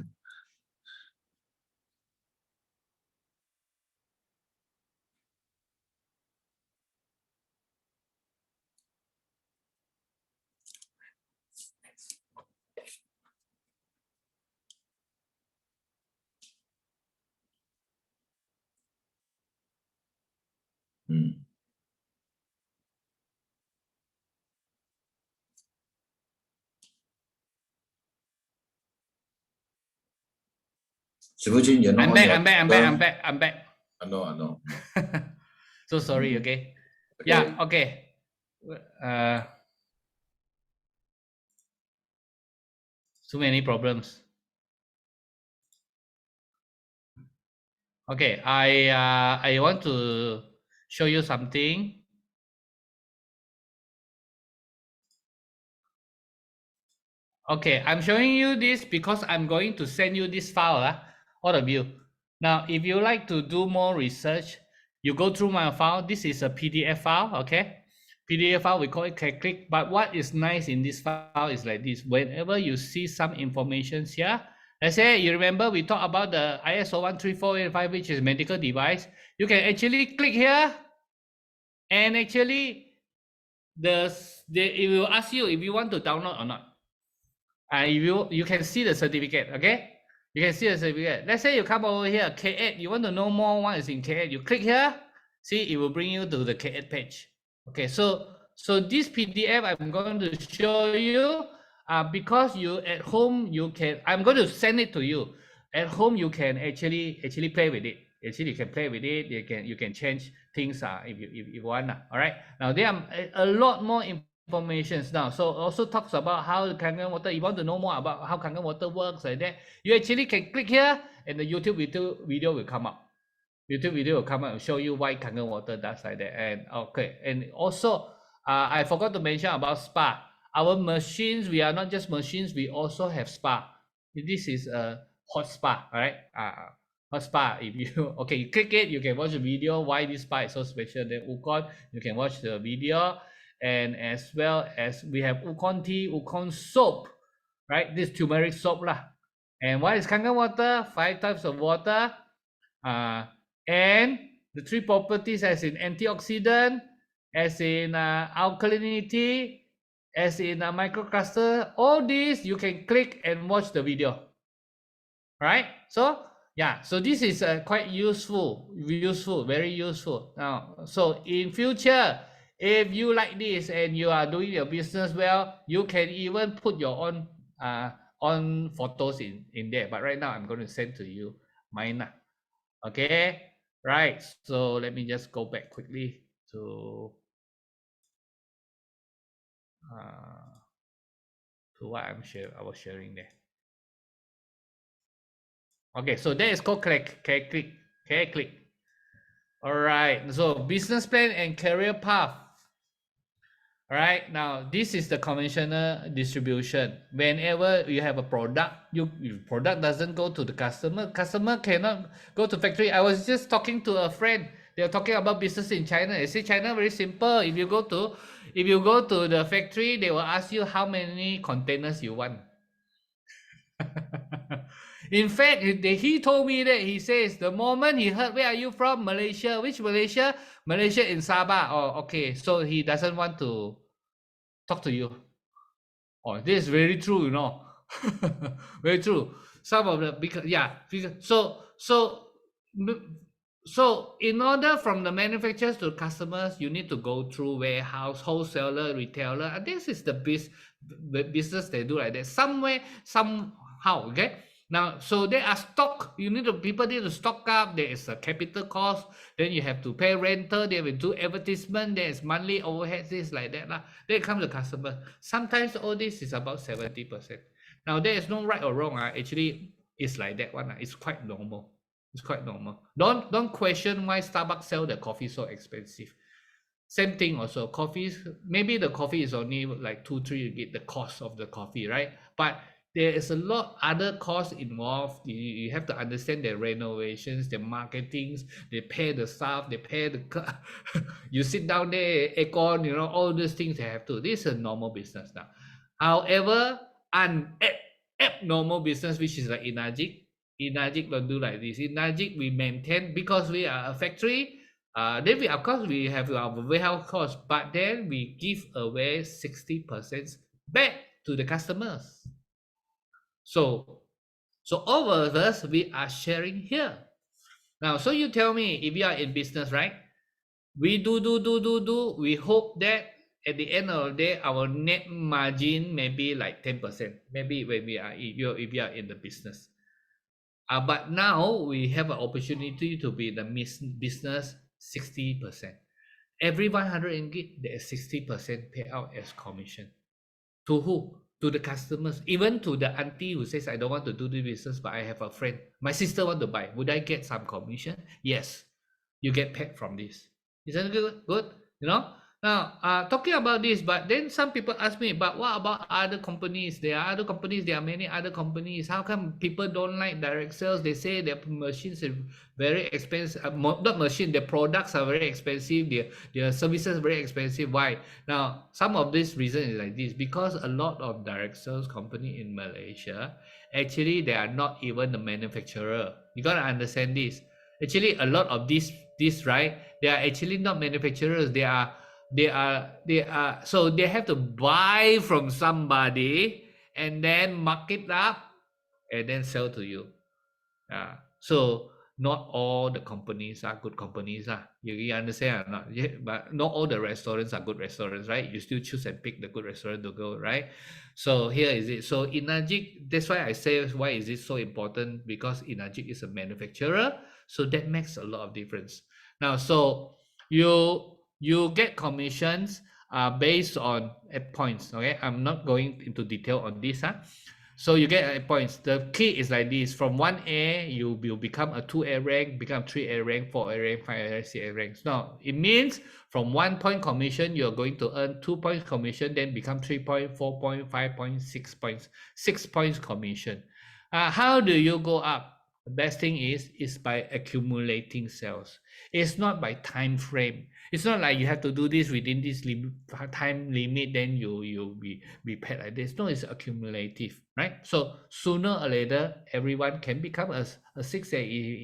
S1: Sifu Jin, you're not
S2: I'm
S1: on
S2: back,
S1: your
S2: I'm back, I'm back, I'm back, I'm back.
S1: I know.
S2: So sorry, okay?
S1: Okay.
S2: Yeah, okay. So many problems. Okay, I want to show you something. Okay, I'm showing you this because I'm going to send you this file, all of you. Now, if you like to do more research, you go through my file. This is a PDF file, okay? PDF file, we call it click. But what is nice in this file is like this. Whenever you see some information here, let's say you remember we talked about the ISO 13485, which is medical device. You can actually click here, and actually it will ask you if you want to download or not. You can see the certificate, okay? You can see the certificate. Let's say you come over here, K8, you want to know more what is in K8, you click here, see, it will bring you to the K8 page. Okay, so this PDF I'm going to show you, because you at home, you can, I'm going to send it to you. At home, you can actually play with it. Actually, you can play with it. You can change things if you want. All right. Now there are a lot more informations now. So also talks about how Kangen water. You want to know more about how Kangen water works like that. You actually can click here, and the YouTube video will come up. YouTube video will come up and show you why Kangen water does like that. And okay, and also I forgot to mention about spa. Our machines, we are not just machines, we also have spa. This is a hot spa, all right? Hot spa. If you okay, you click it, you can watch the video why this spa is so special. Then Ukon, you can watch the video, and as well as we have Ukon tea, Ukon soap, right? This turmeric soap lah. And what is Kangen water? 5 types of water. And the 3 properties as in antioxidant, as in alkalinity, as in microcluster, all these you can click and watch the video. Right? So yeah, so this is quite useful, very useful. Now, so in future, if you like this and you are doing your business well, you can even put your own photos in there. But right now, I'm going to send to you mine. Okay, right. So let me just go back quickly to what I was sharing there. Okay, so that is called click. All right, so business plan and career path. All right, now this is the conventional distribution. Whenever you have a product, your product doesn't go to the customer. Customer cannot go to factory. I was just talking to a friend. They're talking about business in China. They say China very simple. If you go to the factory, they will ask you how many containers you want. In fact, he told me that he says the moment he heard, where are you from? Malaysia. Which Malaysia? Malaysia in Sabah. Oh, okay. So he doesn't want to talk to you. Oh, this is very true, you know. Very true. Some of the because so in order from the manufacturers to customers, you need to go through warehouse, wholesaler, retailer. And this is the business they do like that. Somewhere, somehow, okay.
S7: Now, so there are stock. You need to people need to stock up. There is a capital cost. Then you have to pay rental. They will do advertisement. There is monthly overhead. Things like that lah. Then comes the customer. Sometimes all this is about 70%. Now there is no right or wrong. Actually, it's like that one. It's quite normal. It's quite normal. Don't question why Starbucks sell the coffee so expensive. Same thing also. Coffees, maybe the coffee is only like 2-3 ringgit, the cost of the coffee, right? But there is a lot other costs involved. You have to understand the renovations, the marketings, they pay the staff, they pay the you sit down there, aircon, you know, all these things they have to. This is a normal business now. However, an abnormal business, which is like Inajik don't do like this. Inajik we maintain because we are a factory. Then we, of course, we have our warehouse cost, but then we give away 60% back to the customers. So all of us, we are sharing here. Now, so you tell me, if you are in business, right? We do. We hope that at the end of the day, our net margin may be like 10%. Maybe when we are, if you are in the business. But now we have an opportunity to be in the business 60%. Every 100 ringgit, there is 60% payout as commission. To who? To the customers. Even to the auntie who says, I don't want to do the business, but I have a friend. My sister want to buy. Would I get some commission? Yes. You get paid from this. Isn't it good? You know? Now, talking about this, but then some people ask me, but what about other companies? There are other companies, there are many other companies. How come people don't like direct sales? They say their machines are very expensive. Not machine, their products are very expensive. Their services are very expensive. Why? Now, some of this reason is like this, because a lot of direct sales company in Malaysia, actually, they are not even the manufacturer. You got to understand this. Actually, a lot of this, right? They are actually not manufacturers. They are so they have to buy from somebody and then mark it up and then sell to you. So not all the companies are good companies. You understand or not? Yeah, but not all the restaurants are good restaurants, right? You still choose and pick the good restaurant to go, right? So here is it. So Inajik, that's why I say why is it so important, because Inajik is a manufacturer. So that makes a lot of difference. Now, so you get commissions based on points. Okay, I'm not going into detail on this. So you get points. The key is like this: from 1A, you will become a 2A rank, become 3A rank, 4A rank, 5A rank, 6A rank. Now it means from 1 point commission, you're going to earn 2 points commission, then become 3 point, 4 point, 5 point, 6 points, 6 points commission. How do you go up? The best thing is by accumulating sales. It's not by time frame. It's not like you have to do this within this time limit, then you'll be paid like this. No, it's accumulative, right? So sooner or later, everyone can become a 6A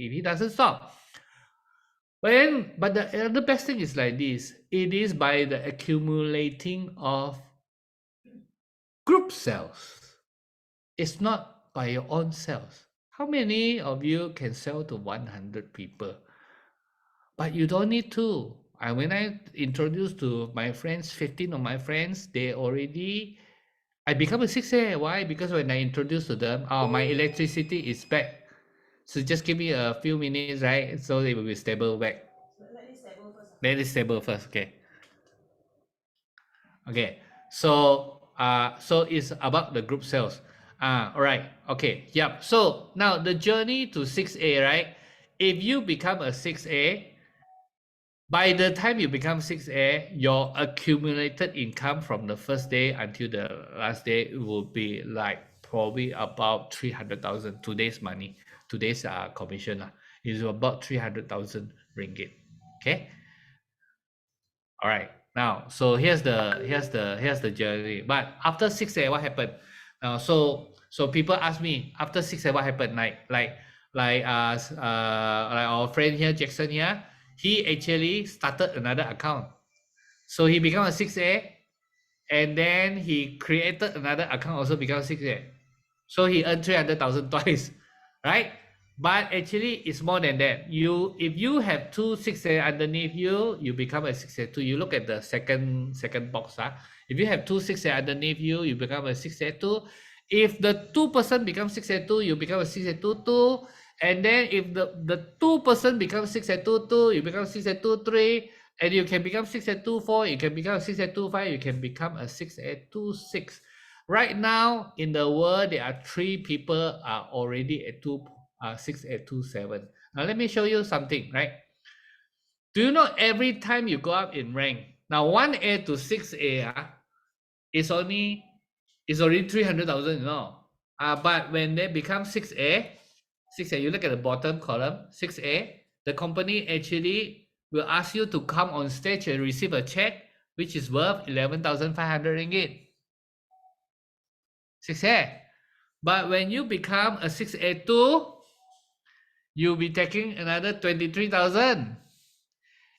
S7: if he doesn't stop. But the best thing is like this. It is by the accumulating of group sales. It's not by your own sales. How many of you can sell to 100 people? But you don't need to. When I introduced to my friends, 15 of my friends, I become a 6A. Why? Because when I introduced to them, my electricity is back. So just give me a few minutes, right? So it will be stable back. Let it stable first, okay. Okay, so it's about the group sales. All right, okay, yep. So now the journey to 6A, right? If you become a 6A, by the time you become 6A, your accumulated income from the first day until the last day will be like probably about 300,000 today's money, today's commission is about 300,000 ringgit. Okay. All right. Now, so here's the journey. But after 6A, what happened? So people ask me after 6A, what happened? Like our friend here, Jackson here. He actually started another account. So he became a 6A, and then he created another account, also become 6A. So he earned 300,000 twice, right? But actually, it's more than that. If you have 2 6A underneath you, you become a 6A2. You look at the second box. If you have 2 6A underneath you, you become a 6A2. If the 2% becomes 682, you become a 6822. And then if the 2% becomes 6822, you become 6823. And you can become 6824, you can become 6825, you can become a 6826. Right now in the world, there are 3 people are already at 6827. Now let me show you something, right? Do you know every time you go up in rank, now 1A to 6A is already 300,000, you know. But when they become 6A, you look at the bottom column, 6A, the company actually will ask you to come on stage and receive a check, which is worth 11,500 ringgit. 6A. But when you become a 6A2, you'll be taking another 23,000.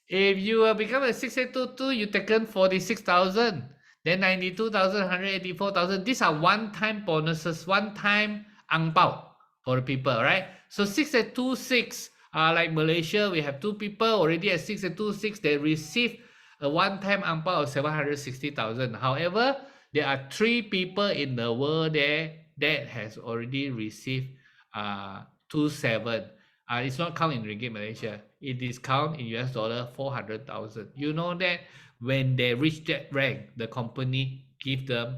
S7: If you will become a 6822, you taken 46,000, then 92,000, 184,000. These are one-time bonuses, one-time ang pao for the people, right? So 6826, like Malaysia, we have 2 people already at 6826. They receive a one-time ang pao of 760,000. However, there are 3 people in the world there that has already received 27. It's not count in ringgit Malaysia. It is count in US dollar 400,000. You know that when they reach that rank, the company give them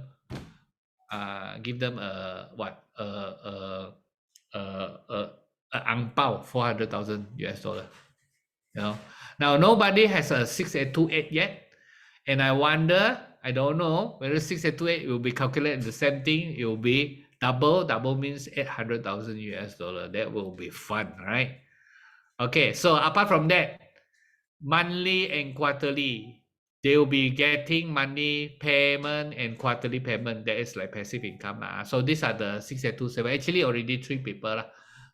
S7: a what a ang pao 400,000 US dollar. You know, now nobody has a 6828 yet, and I wonder, I don't know whether 6828 will be calculated the same thing. It will be double means 800,000 US dollar. That will be fun, right? Okay, so apart from that, monthly and quarterly, they will be getting money payment and quarterly payment. That is like passive income. So these are the 6827. Actually, already 3 people.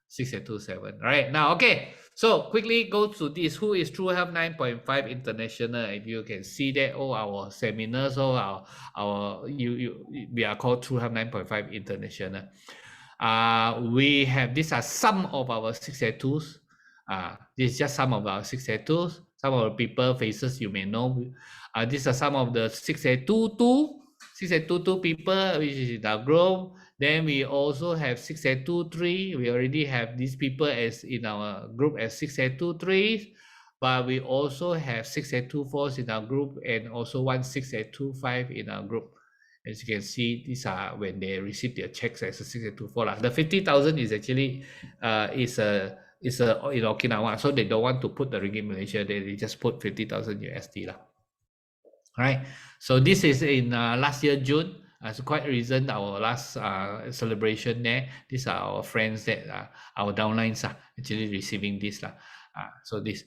S7: 6827. Right now, okay. So quickly go to this. Who is True Health 9.5 International? If you can see that, all our seminars, all we are called True Health 9.5 International. We have, these are some of our 682s. This is just some of our 682s. Some of the people faces you may know. These are some of the 6822 people which is in our group. Then we also have 6823. We already have these people as in our group as 6823, but we also have 6824s in our group and also 16825 in our group. As you can see, these are when they receive their checks as a 6824. The 50,000 is actually is in Okinawa, so they don't want to put the ringgit Malaysia. They just put 50,000 USD lah. Right. So this is in last year June. So quite recent, our last celebration there. These are our friends that our downlines are actually receiving this lah. So this.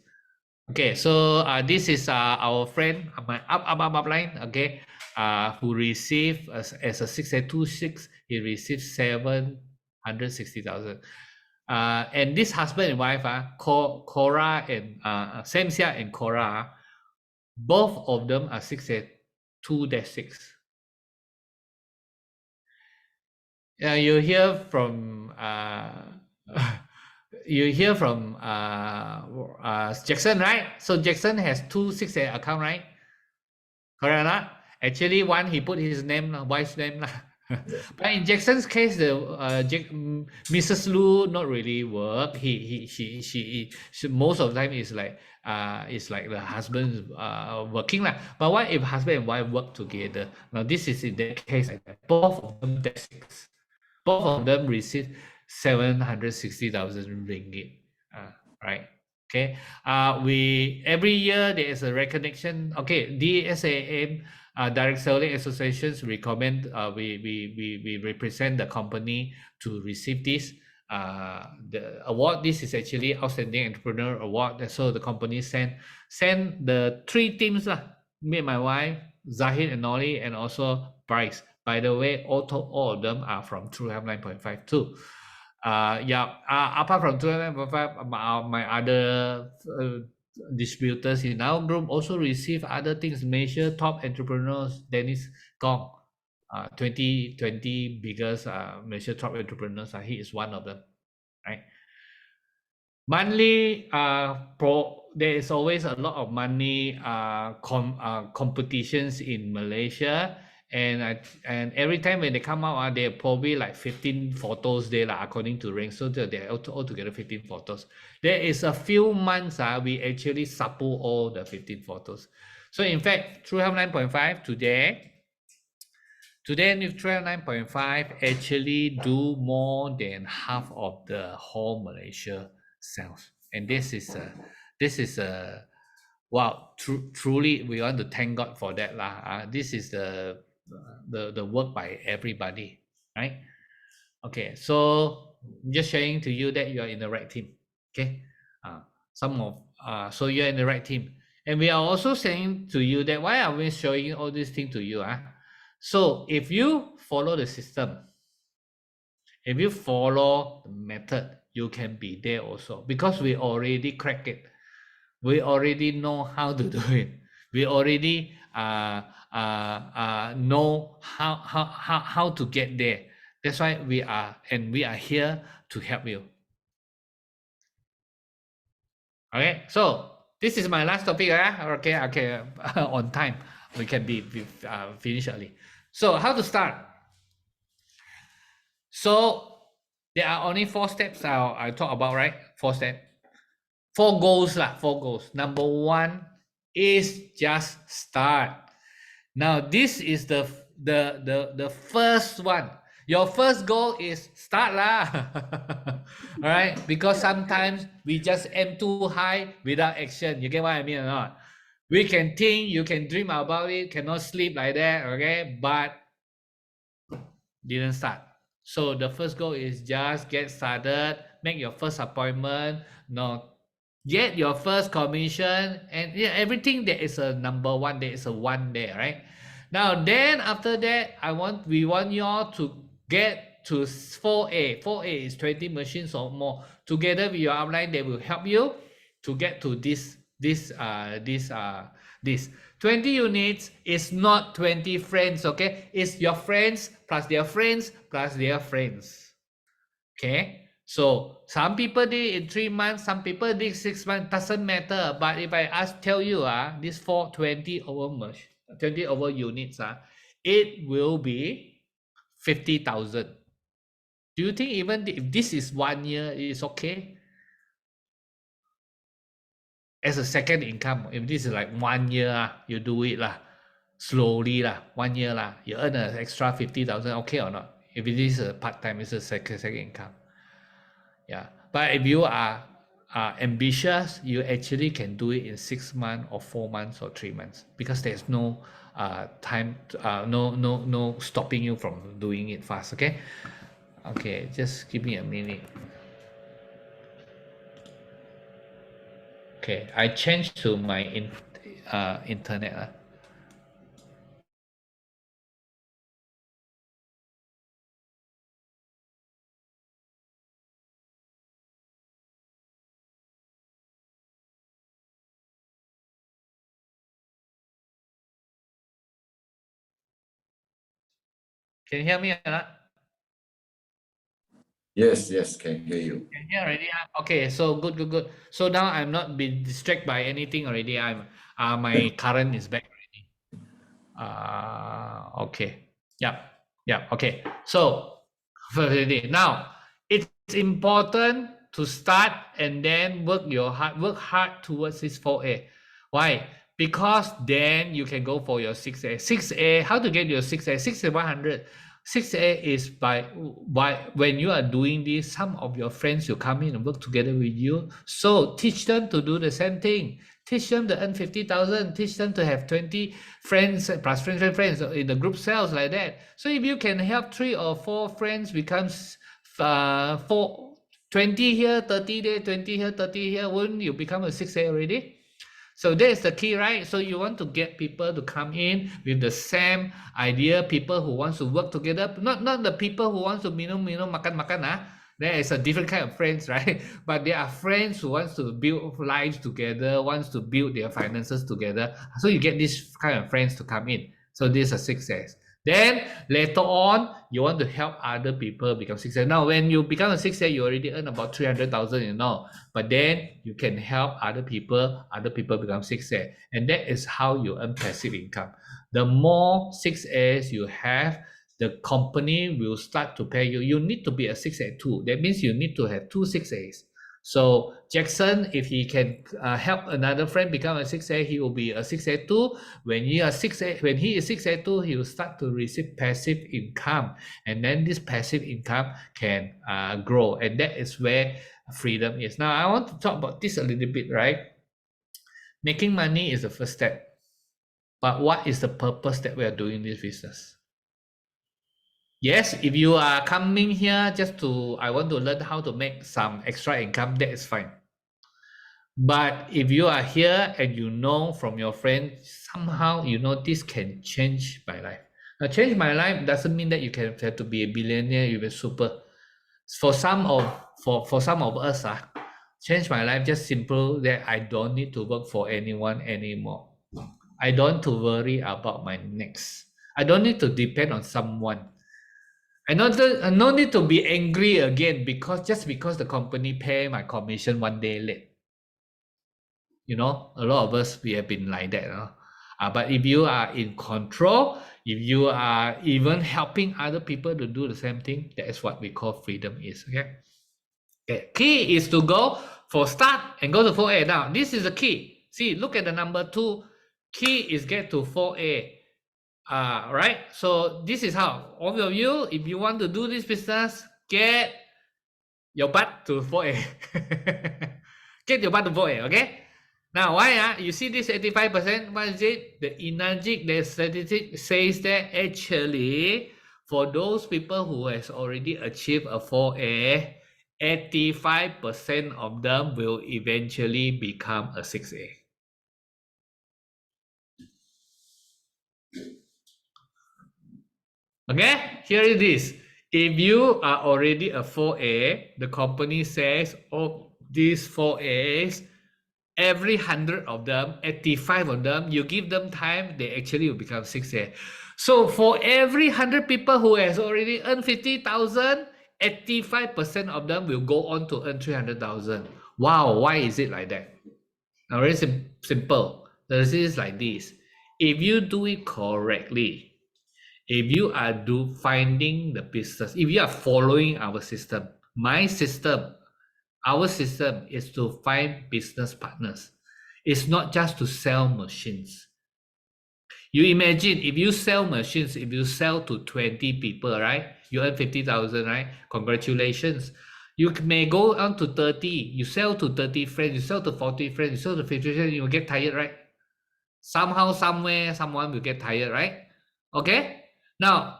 S7: Okay, so this is our friend, my upline, okay, who received as a 6826, he received 760,000. And this husband and wife, Cora and Samsia and Cora, both of them are 682-6. You hear from Jackson, right? So Jackson has 2 6A account, right? Correct or not? Actually, one he put his name, wife's name. But in Jackson's case, the Mrs. Lu not really work. She most of the time is like the husband working lah. But what if husband and wife work together? Now this is in that case, both of them both of them receive 760,000 ringgit. Right. Okay. We every year there is a recognition. Okay, DSAM, Direct Selling Associations recommend we represent the company to receive this the award. This is actually Outstanding Entrepreneur Award. So the company send the 3 teams lah. Me and my wife, Zahid and Nolly, and also Bryce. By the way, all of them are from True Health 9.5 too. Apart from 2.5, my other distributors in our group also receive other things. Malaysia Top Entrepreneurs, Dennis Gong, 2020 biggest Malaysia Top Entrepreneurs. He is one of them, right? Monthly, there is always a lot of money competitions in Malaysia, and every time when they come out, they're probably like 15 photos there, according to rank. So they're altogether 15 photos. There is a few months we actually support all the 15 photos. So in fact, through 9.5 today with 9.5 actually do more than half of the whole Malaysia sales. And this is a wow, truly we want to thank God for that lah. This is the work by everybody, right? Okay, so just sharing to you that you are in the right team. Okay, so you're in the right team, and we are also saying to you that why are we showing all these things to you? So if you follow the system, if you follow the method, you can be there also, because we already crack it. We already know how to do it. We already know how to get there. That's why we are here to help you. Okay, so this is my last topic. Okay, on time. We can be finished early. So how to start? So there are only 4 steps I talk about, right? 4 steps. 4 goals lah. 4 goals. Number 1 is just start. Now this is the first one. Your first goal is start lah. All right, because sometimes we just aim too high without action. You get what I mean or not? We can think, you can dream about it, cannot sleep like that, okay, but didn't start. So the first goal is just get started, make your first appointment, get your first commission, and everything. There is a number 1, there is a 1 there, right? Now then after that, we want you all to get to 4A. 4A is 20 machines or more. Together with your upline, they will help you to get to this 20 units is not 20 friends, okay? It's your friends plus their friends plus their friends. Okay, so some people did in 3 months, some people did 6 months, doesn't matter. But if I tell you this 420 over units, it will be 50,000. Do you think even if this is 1 year, it's okay? As a second income, if this is like 1 year, you do it slowly 1 year you earn an extra 50,000, okay or not? If it is a part-time, it's a second income. Yeah, but if you are ambitious, you actually can do it in 6 months or 4 months or 3 months, because there's no time, no stopping you from doing it fast. Okay, just give me a minute. Okay, I changed to my internet. Can you hear me or not?
S1: Yes, can hear you.
S7: Can hear already? Okay, so good. So now I'm not being distracted by anything already. My current is back already. Okay. Yeah. Okay. So now it's important to start and then work hard towards this 4A. Why? Because then you can go for your 6A. 6A, how to get your 6A? 6A 100. 6A is by when you are doing this, some of your friends will come in and work together with you. So teach them to do the same thing. Teach them to earn 50,000. Teach them to have 20 friends plus friends in the group sales like that. So if you can help 3 or 4 friends becomes 20 here, 30 there, 20 here, 30 here, wouldn't you become a 6A already? So that is the key, right? So you want to get people to come in with the same idea, people who want to work together, not the people who want to minum makan. There is a different kind of friends, right? But there are friends who wants to build lives together, wants to build their finances together. So you get this kind of friends to come in. So this is a 6S. Then later on, you want to help other people become 6A. Now, when you become a 6A, you already earn about 300,000, you know. But then you can help other people become 6A. And that is how you earn passive income. The more 6As you have, the company will start to pay you. You need to be a 6A too. That means you need to have two 6As. So Jackson, if he can help another friend become a 6A, he will be a 6A too. When he is 6A too, he will start to receive passive income, and then this passive income can grow, and that is where freedom is. Now I want to talk about this a little bit, right? Making money is the first step, but what is the purpose that we are doing this business? Yes, if you are coming here just to, I want to learn how to make some extra income, that is fine. But if you are here and you know from your friend, somehow you know this can change my life. Now, change my life doesn't mean that you can have to be a billionaire, you be super. For some of us, change my life just simple that I don't need to work for anyone anymore. I don't to worry about my next. I don't need to depend on someone. I no need to be angry again because the company pay my commission one day late. You know, a lot of us, we have been like that. But if you are in control, if you are even helping other people to do the same thing, that is what we call freedom is. Okay. Key is to go for start and go to 4A. Now, this is the key. See, look at the number 2. Key is get to 4A. Right? So this is how all of you, if you want to do this business, get your butt to 4A. Get your butt to 4A, okay? Now, why? You see this 85%? What is it? The Enagic, the statistic says that actually, for those people who has already achieved a 4A, 85% of them will eventually become a 6A. Okay, here it is. If you are already a 4A, the company says, oh, these 4As, every 100 of them, 85 of them, you give them time, they actually will become 6A. So for every 100 people who has already earned 50,000, 85% of them will go on to earn 300,000. Wow, why is it like that? Now, very simple. The reason is like this. If you do it correctly, if you are finding the business, if you are following our system, our system is to find business partners. It's not just to sell machines. You imagine if you sell machines, if you sell to 20 people, right? You earn 50,000, right? Congratulations. You may go on to 30. You sell to 30 friends, you sell to 40 friends, you sell to 50 friends, you will get tired, right? Somehow, somewhere, someone will get tired, right? Okay? Now,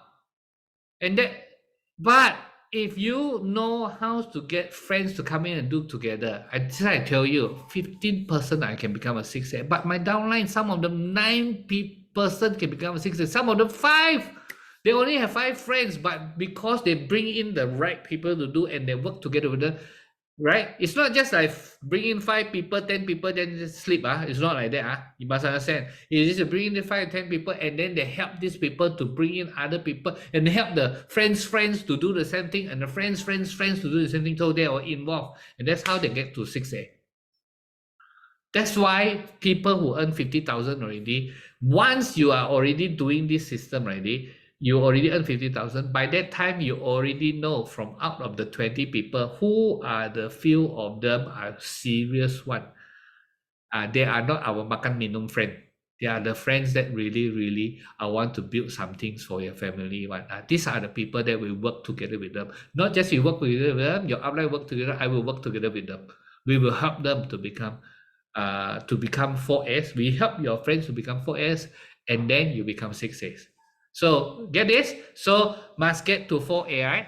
S7: but if you know how to get friends to come in and do together, I tell you, 15% I can become a 6A. But my downline, some of them 9% can become a 6A. Some of them 5. They only have 5 friends, but because they bring in the right people to do and they work together with them, right? It's not just like bring in 5 people, 10 people, then just sleep. It's not like that. You must understand. It's just bring in the 5, 10 people, and then they help these people to bring in other people, and they help the friends to do the same thing, and the friends to do the same thing. So they are involved, and that's how they get to 6A. That's why people who earn 50,000 already, once you are already doing this system already, you already earn 50,000. By that time, you already know from out of the 20 people who are the few of them are serious one. They are not our makan minum friend. They are the friends that really want to build some things for your family. These are the people that will work together with them. Not just you work together with them, your upline work together, I will work together with them. We will help them to become 4S. We help your friends to become 4S, and then you become 6S. So get this. So must get to 4A, right?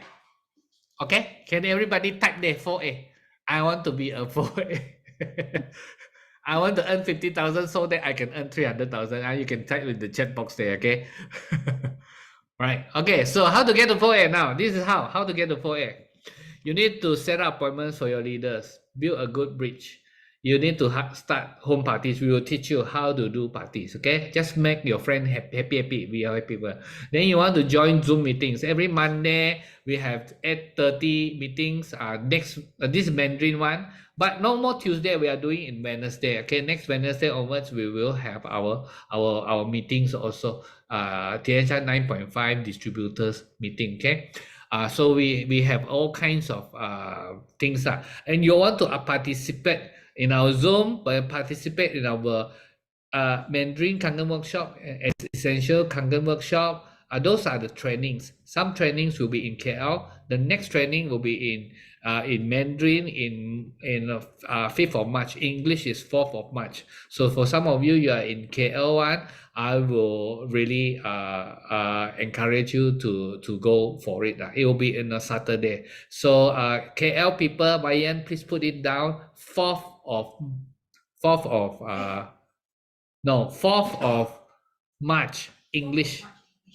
S7: Okay. Can everybody type there 4A? I want to be a 4A. I want to earn 50,000 so that I can earn 300,000. You can type in the chat box there, okay? Right. Okay. So how to get to 4A now? This is how to get to 4A. You need to set up appointments for your leaders. Build a good bridge. You need to start home parties. We will teach you how to do parties. Okay, just make your friend happy. We are happy people. Then you want to join Zoom meetings every Monday. We have 8:30 meetings. Next this Mandarin one, but no more Tuesday. We are doing in Wednesday. Okay, next Wednesday onwards we will have our meetings also. THR 9.5 distributors meeting. Okay. So we have all kinds of things and you want to participate in our Zoom, but participate in our Mandarin Kangen workshop, essential Kangen workshop. Those are the trainings. Some trainings will be in KL. The next training will be in Mandarin in 5th of March. English is 4th of March. So for some of you, you are in KL one, I will really encourage you to go for it. It will be on a Saturday. So KL people, Bayan, please put it down. 4th of March, English.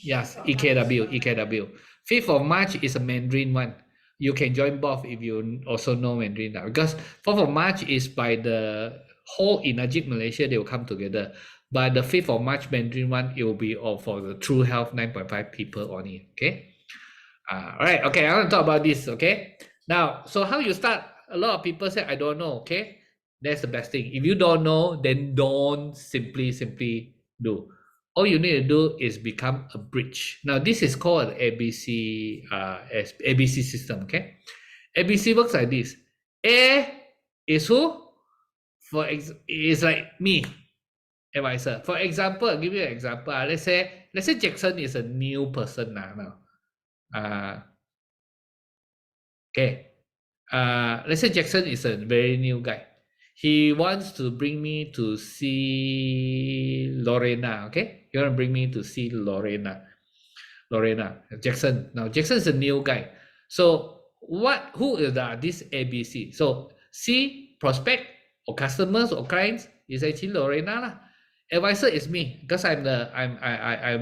S7: Yes, EKW. 5th of March is a Mandarin one. You can join both if you also know Mandarin because 4th of March is by the whole in Najib Malaysia, they will come together. But the 5th of March Mandarin one, it will be all for the True Health 9.5 people only. Okay. All right. Okay. I want to talk about this. Okay. Now, so how you start? A lot of people say, I don't know. Okay. That's the best thing. If you don't know, then don't simply do. All you need to do is become a bridge. Now, this is called an ABC, ABC system. Okay. ABC works like this. A is who? Is like me, advisor. For example, I'll give you an example. Let's say Jackson is a new person now. Okay. Let's say Jackson is a very new guy. He wants to bring me to see Lorena. Okay. You want to bring me to see Lorena. Jackson. Now Jackson is a new guy. So who is this ABC? So C, prospect or customers or clients is actually Lorena lah. Advisor is me because I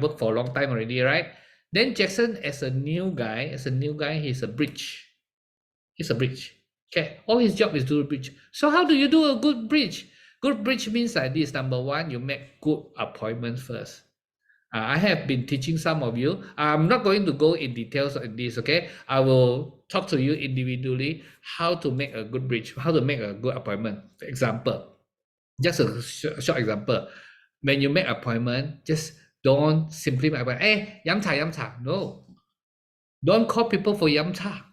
S7: work for a long time already, right? Then Jackson as a new guy, he's a bridge. He's a bridge. Okay, all his job is to do a bridge. So how do you do a good bridge? Good bridge means like this. Number one, you make good appointments first. I have been teaching some of you. I'm not going to go in details on this, okay? I will talk to you individually how to make a good bridge, how to make a good appointment. For example, just a short example. When you make appointment, just don't simply make appointment. Hey, yum cha. No. Don't call people for yum cha.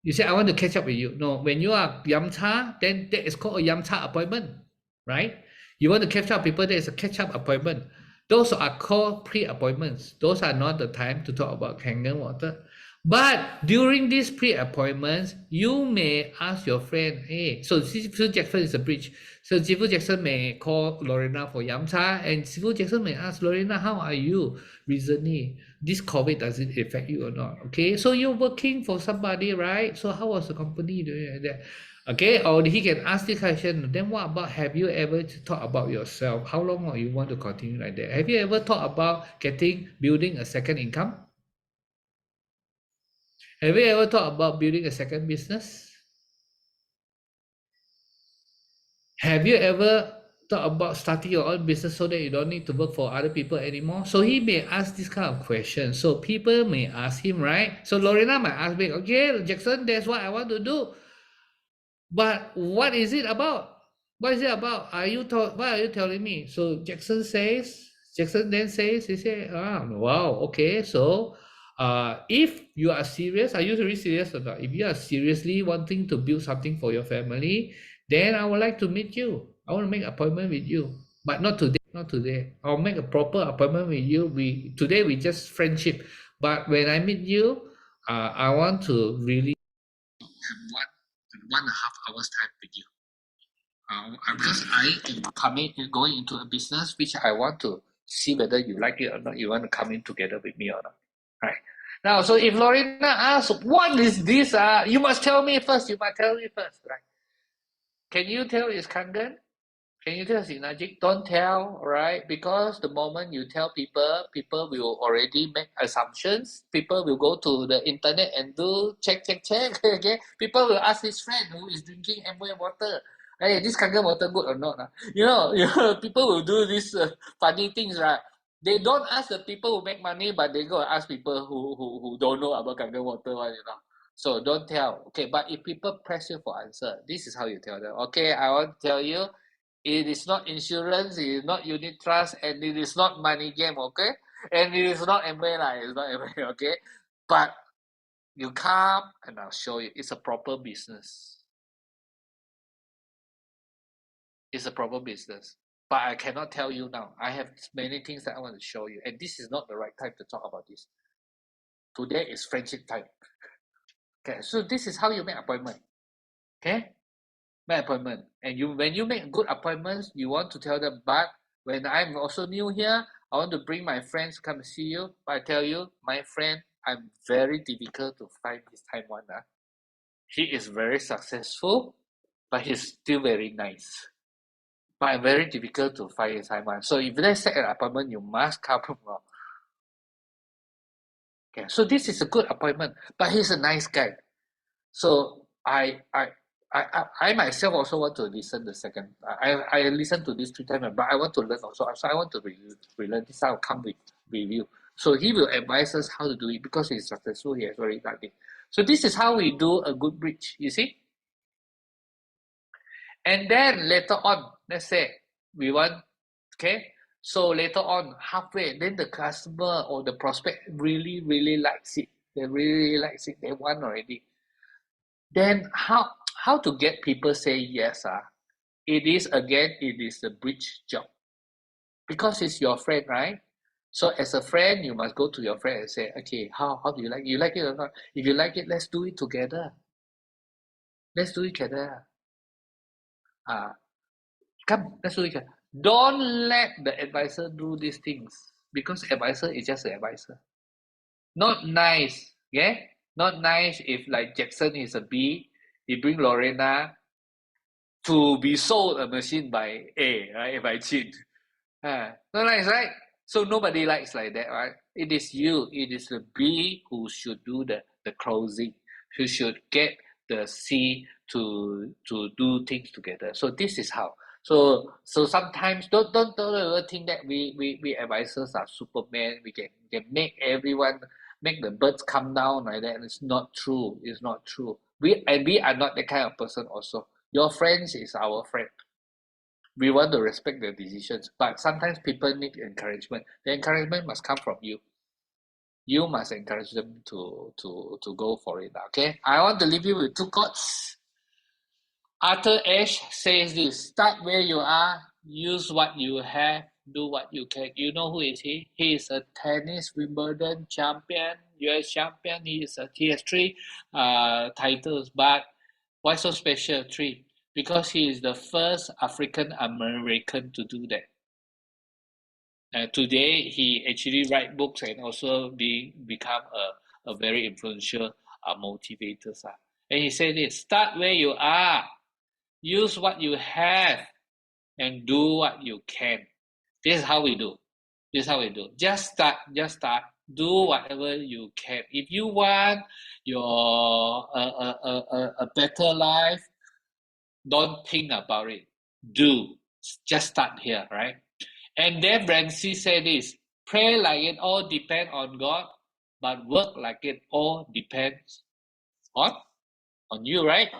S7: You say, I want to catch up with you. No, when you are yum cha, then that is called a yum cha appointment, right? You want to catch up people, there is a catch up appointment. Those are called pre-appointments. Those are not the time to talk about Kangen water. But during these pre-appointments, you may ask your friend, hey, so Sifu Jackson is a bridge. So Sifu Jackson may call Lorena for yum cha, and Sifu Jackson may ask Lorena, how are you recently? This COVID, does it affect you or not? Okay, so you're working for somebody, right? So how was the company doing that? Okay, or he can ask this question. Then what about, have you ever thought about yourself? How long are you want to continue like that? Have you ever thought about building a second income? Have you ever thought about building a second business? Have you ever thought about starting your own business so that you don't need to work for other people anymore? So he may ask this kind of question. So people may ask him, right? So Lorena might ask me, okay, Jackson, that's what I want to do. But what is it about? What is it about? What are you telling me? So Jackson then says, he said, wow, okay. So if you are serious, are you really serious or not? If you are seriously wanting to build something for your family, then I would like to meet you. I want to make an appointment with you, but not today. I'll make a proper appointment with you. Today we just friendship, but when I meet you, I want to really have 1.5 hours time with you. Because I am going into a business which I want to see whether you like it or not. You want to come in together with me or not, right? Now, so if Lorena asks, what is this? You must tell me first. Right? Can you tell it's Kangen? Can you tell it's Najik? Don't tell, right? Because the moment you tell people, people will already make assumptions. People will go to the internet and do check. Okay? People will ask his friend who is drinking Amway water. Hey, this Kangen water good or not? People will do these funny things, right? They don't ask the people who make money, but they go and ask people who don't know about Kangen water, So don't tell. Okay, but if people press you for answer, this is how you tell them. Okay, I want to tell you, it is not insurance, it is not unit trust, and it is not money game, okay? And it is not MBA, it's not MBA, okay? But you come and I'll show you. It's a proper business. It's a proper business. But I cannot tell you now. I have many things that I want to show you. And this is not the right time to talk about this. Today is friendship time. Okay, so this is how you make appointment. Okay? Make appointment. And when you make good appointments, you want to tell them, but when I'm also new here, I want to bring my friends to come see you. But I tell you, my friend, I'm very difficult to find this time one. He is very successful, but he's still very nice. But I'm very difficult to find his time one. So if they set an appointment, you must come. Okay, so this is a good appointment, but he's a nice guy. So I myself also want to listen the second. I listen to this 3 times, but I want to learn also. So I want to relearn this. I'll come with review. So he will advise us how to do it because he's successful. He has already done it. So this is how we do a good bridge. You see. And then later on, let's say we want, okay. So later on, halfway, then the customer or the prospect really, really likes it. They really likes it. They want already. Then how to get people say yes? It is a bridge job. Because it's your friend, right? So as a friend, you must go to your friend and say, okay, how do you like it? You like it or not? If you like it, let's do it together. Let's do it together. Come, let's do it together. Don't let the advisor do these things because advisor is just an advisor. Not nice, yeah? Not nice if like Jackson is a B, he bring Lorena to be sold a machine by A, right? By Chin. Not nice, right? So nobody likes like that, right? It is you, it is the B who should do the closing, who should get the C to do things together. So this is how. So sometimes don't ever think that we advisors are Superman. We can make everyone make the birds come down like that. It's not true. It's not true. We are not that kind of person also. Your friends is our friend. We want to respect their decisions, but sometimes people need encouragement. The encouragement must come from you. You must encourage them to go for it. Okay, I want to leave you with 2 quotes. Arthur Ashe says this: start where you are, use what you have, do what you can. You know who is he? He is a tennis Wimbledon champion, US champion. He has 3 titles, but why so special? 3. Because he is the first African American to do that. Today, he actually write books and also become a very influential motivator. And he said this: start where you are, use what you have, and do what you can. This is how we do. This is how we do. Just start. Do whatever you can. If you want your a better life, don't think about it. Do. Just start here, right? And then Ramsey said this: pray like it all depends on God, but work like it all depends on you, right?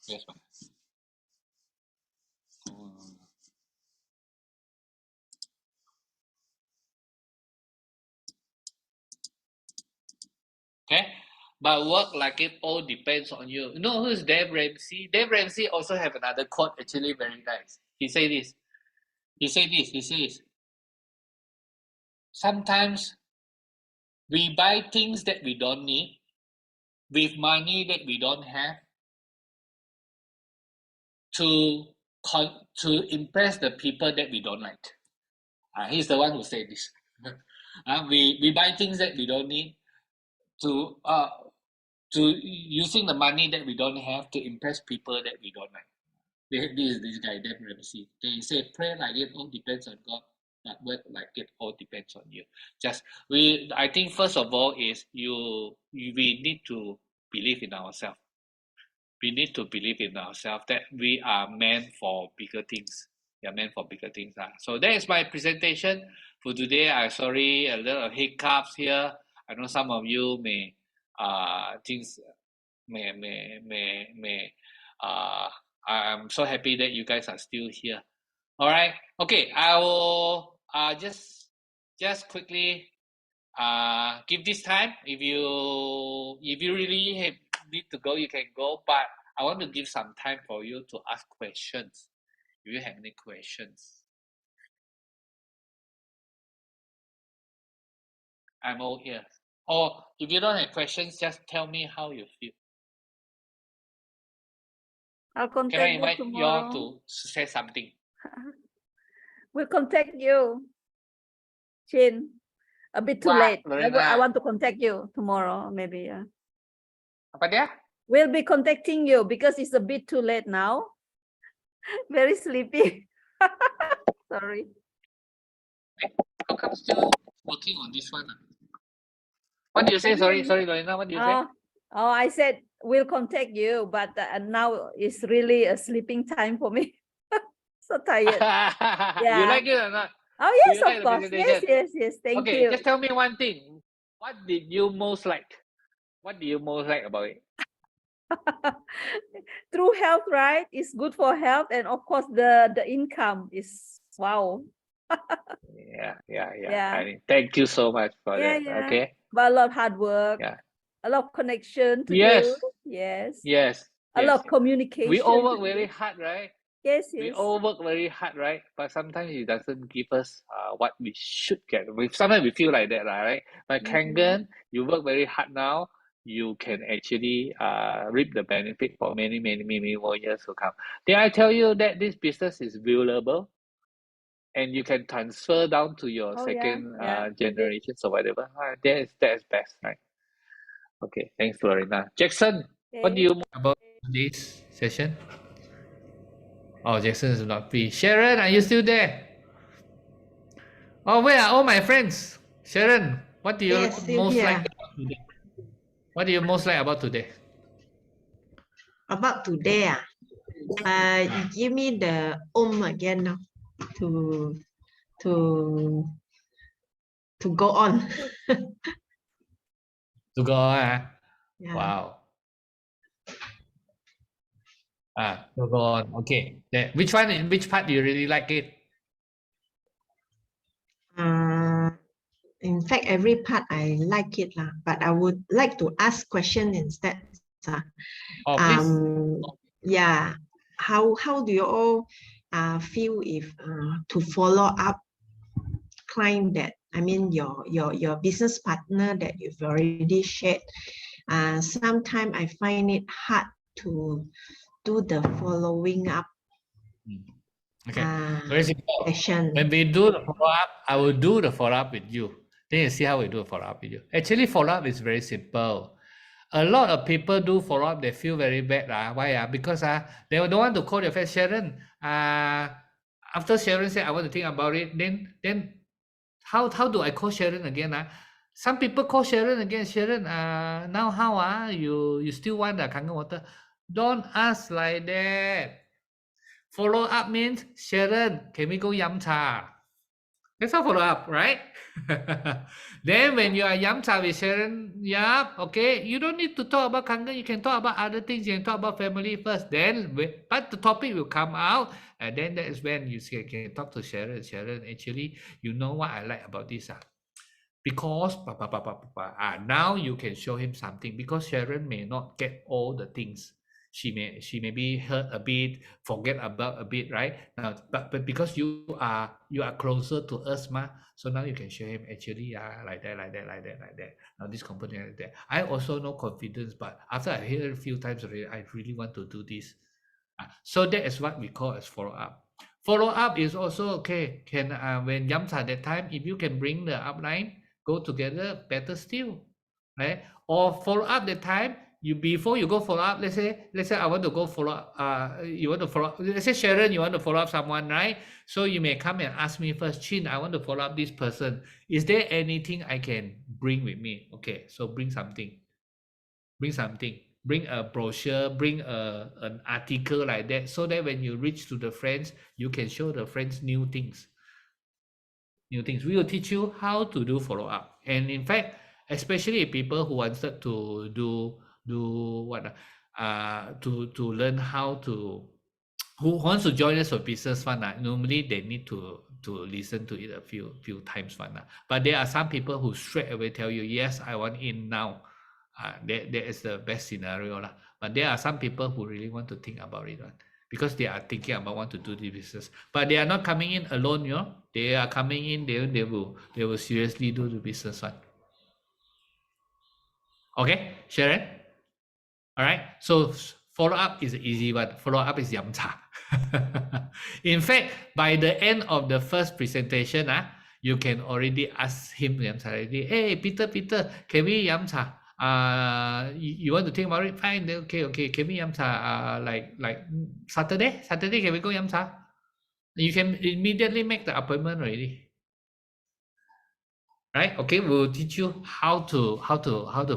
S7: Yes, ma'am. Okay? But work like it all depends on you. You know who's Dave Ramsey? Dave Ramsey also have another quote actually very nice. He says, sometimes we buy things that we don't need with money that we don't have to impress the people that we don't like. He's the one who said this. We buy things that we don't need to using the money that we don't have to impress people that we don't like. This guy, Dave Ramsey. They say, pray like it all depends on God, But like it all depends on you. I think first of all is we need to believe in ourselves. We need to believe in ourselves that we are meant for bigger things. We are meant for bigger things. So that is my presentation for today. I'm sorry, a little hiccups here. I know some of you may things may I'm so happy that you guys are still here. All right. Okay. I will just quickly give this time. If you really need to go, you can go. But I want to give some time for you to ask questions. If you have any questions, I'm all here. Or if you don't have questions, just tell me how you feel.
S3: I'll
S7: Can I
S3: contact you
S7: invite you all
S3: tomorrow.
S7: to say something?
S3: We'll contact you, Chin. A bit too
S7: What,
S3: late. I
S7: Lorena?
S3: want to contact you tomorrow, maybe. Yeah.
S7: Apa dia?
S3: We'll be contacting you because it's a bit too late now. Very sleepy. Sorry.
S7: How come still working on this one? What do you say? Sorry, Lorena. What do you say?
S3: Oh, I said we'll contact you, but now it's really a sleeping time for me. So tired.
S7: You like it or not?
S3: Oh
S7: Do
S3: yes,
S7: you like
S3: of
S7: the
S3: course.
S7: presentation?
S3: Yes. Thank
S7: Okay,
S3: you.
S7: just tell me one thing. What did you most like? What do you most like about it?
S3: True health, right? It's good for health, and of course the income is wow.
S7: Yeah. I mean, thank you so much for that. Okay.
S3: But a lot of hard work.
S7: Yeah.
S3: A lot of connection to
S7: Yes.
S3: do. Yes.
S7: Yes.
S3: A lot of communication.
S7: We all work
S3: to
S7: very
S3: do.
S7: hard, right?
S3: Yes.
S7: We all work very hard, right? But sometimes it doesn't give us what we should get. Sometimes we feel like that, right? But Kangen, you work very hard now. You can actually reap the benefit for many more years to come. Did I tell you that this business is viewable? And you can transfer down to your second generations or whatever. That's best, right? Okay, thanks, Lorena. Jackson, what do you about this session? Oh, Jackson is not free. Sharon, are you still there? Oh, where are all my friends? Sharon, what do you most like about today? What do you most like about today?
S8: About today, you give me the again now to go on.
S7: To go on,
S8: Yeah.
S7: Wow. To go on. Okay. Which part do you really like it?
S8: In fact, every part I like it, but I would like to ask question instead. Yeah. How do you all feel if to follow up client that your business partner that you've already shared? Sometimes I find it hard to do the following up.
S7: Okay, very simple.
S8: Session.
S7: When we do the follow-up, I will do the follow-up with you. Then you see how we do a follow-up with you. Actually, follow-up is very simple. A lot of people do follow-up, they feel very bad. Why? Because they don't want to call your friend Sharon. After Sharon said, I want to think about it, then how do I call Sharon again? Some people call Sharon again. Sharon, now how? You still want the Kangen water? Don't ask like that. Follow up means, Sharon, can we go yum cha? That's how follow up, right? Then when you are yum cha with Sharon, okay, you don't need to talk about Kangen. You can talk about other things. You can talk about family first. But the topic will come out, and then that is when you can talk to Sharon. Sharon, actually, you know what I like about this? Because now you can show him something, because Sharon may not get all the things. She may be hurt a bit, forget about a bit, right? Now, but because you are closer to us, so now you can show him actually like that. Now this component like that. I also know confidence, but after I hear it a few times already, I really want to do this. So that is what we call as follow up. Follow up is also okay. Can when Yamcha that time, if you can bring the upline go together, better still, right? Or follow up the time, you before you go follow up, let's say I want to go follow up, you want to follow up, let's say Sharon, you want to follow up someone, right? So you may come and ask me first, Chin, I want to follow up this person. Is there anything I can bring with me? Okay, so bring something. Bring a brochure, bring an article like that, so that when you reach to the friends, you can show the friends new things. We will teach you how to do follow up. And in fact, especially people who wanted to do what to learn how to, who wants to join us for business fund, normally they need to listen to it a few times fund. But there are some people who straight away tell you, yes, I want in now. That is the best scenario lah. But there are some people who really want to think about it, because they are thinking about want to do the business. But they are not coming in alone, you know. They are coming in, they will seriously do the business one. Okay, Sharon? All right. So follow up is an easy one. Follow up is yam cha. In fact, by the end of the first presentation, you can already ask him yam cha already. Hey, Peter, can we yam cha? You want to think about it? Fine. Okay. Can we yam cha? Like Saturday? Saturday, can we go yam cha? You can immediately make the appointment already. Right? Okay, we'll teach you how to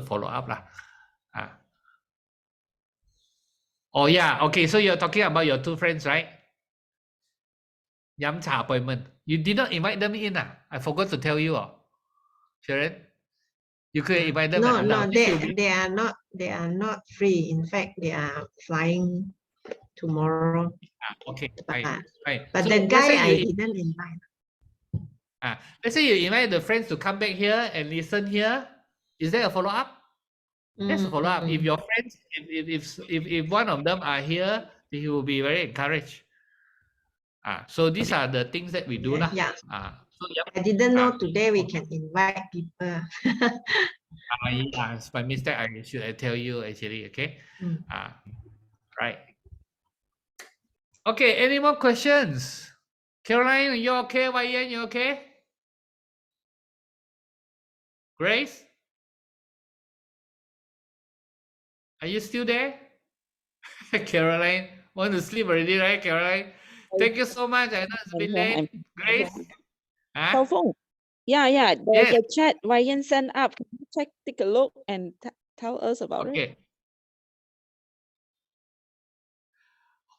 S7: follow up lah. Oh yeah, okay. So you're talking about your two friends, right? Yam cha appointment. You did not invite them in, I forgot to tell you, Sharon. You could invite them.
S8: No, they are not free. In fact, they are flying tomorrow.
S7: Okay,
S8: But
S7: fine.
S8: But
S7: So
S8: the
S7: let's
S8: guy
S7: say
S8: I
S7: you,
S8: didn't invite.
S7: let's say you invite the friends to come back here and listen here. Is that a follow up? That's a follow up. If your friends, if one of them are here, he will be very encouraged. So these are the things that we do lah.
S8: Yeah.
S7: So yep.
S8: I didn't know today we can invite people.
S7: It's my mistake. I should tell you actually. Okay. Right. Okay. Any more questions? Caroline, you okay? YN, you okay? Grace, are you still there? Caroline, want to sleep already, right, Caroline? Thank you so much. I know it's been late. Grace?
S9: Cell phone. Yeah.
S7: Yes.
S9: The chat Ryan sent up. Can you take a look and tell us about it?
S7: Okay.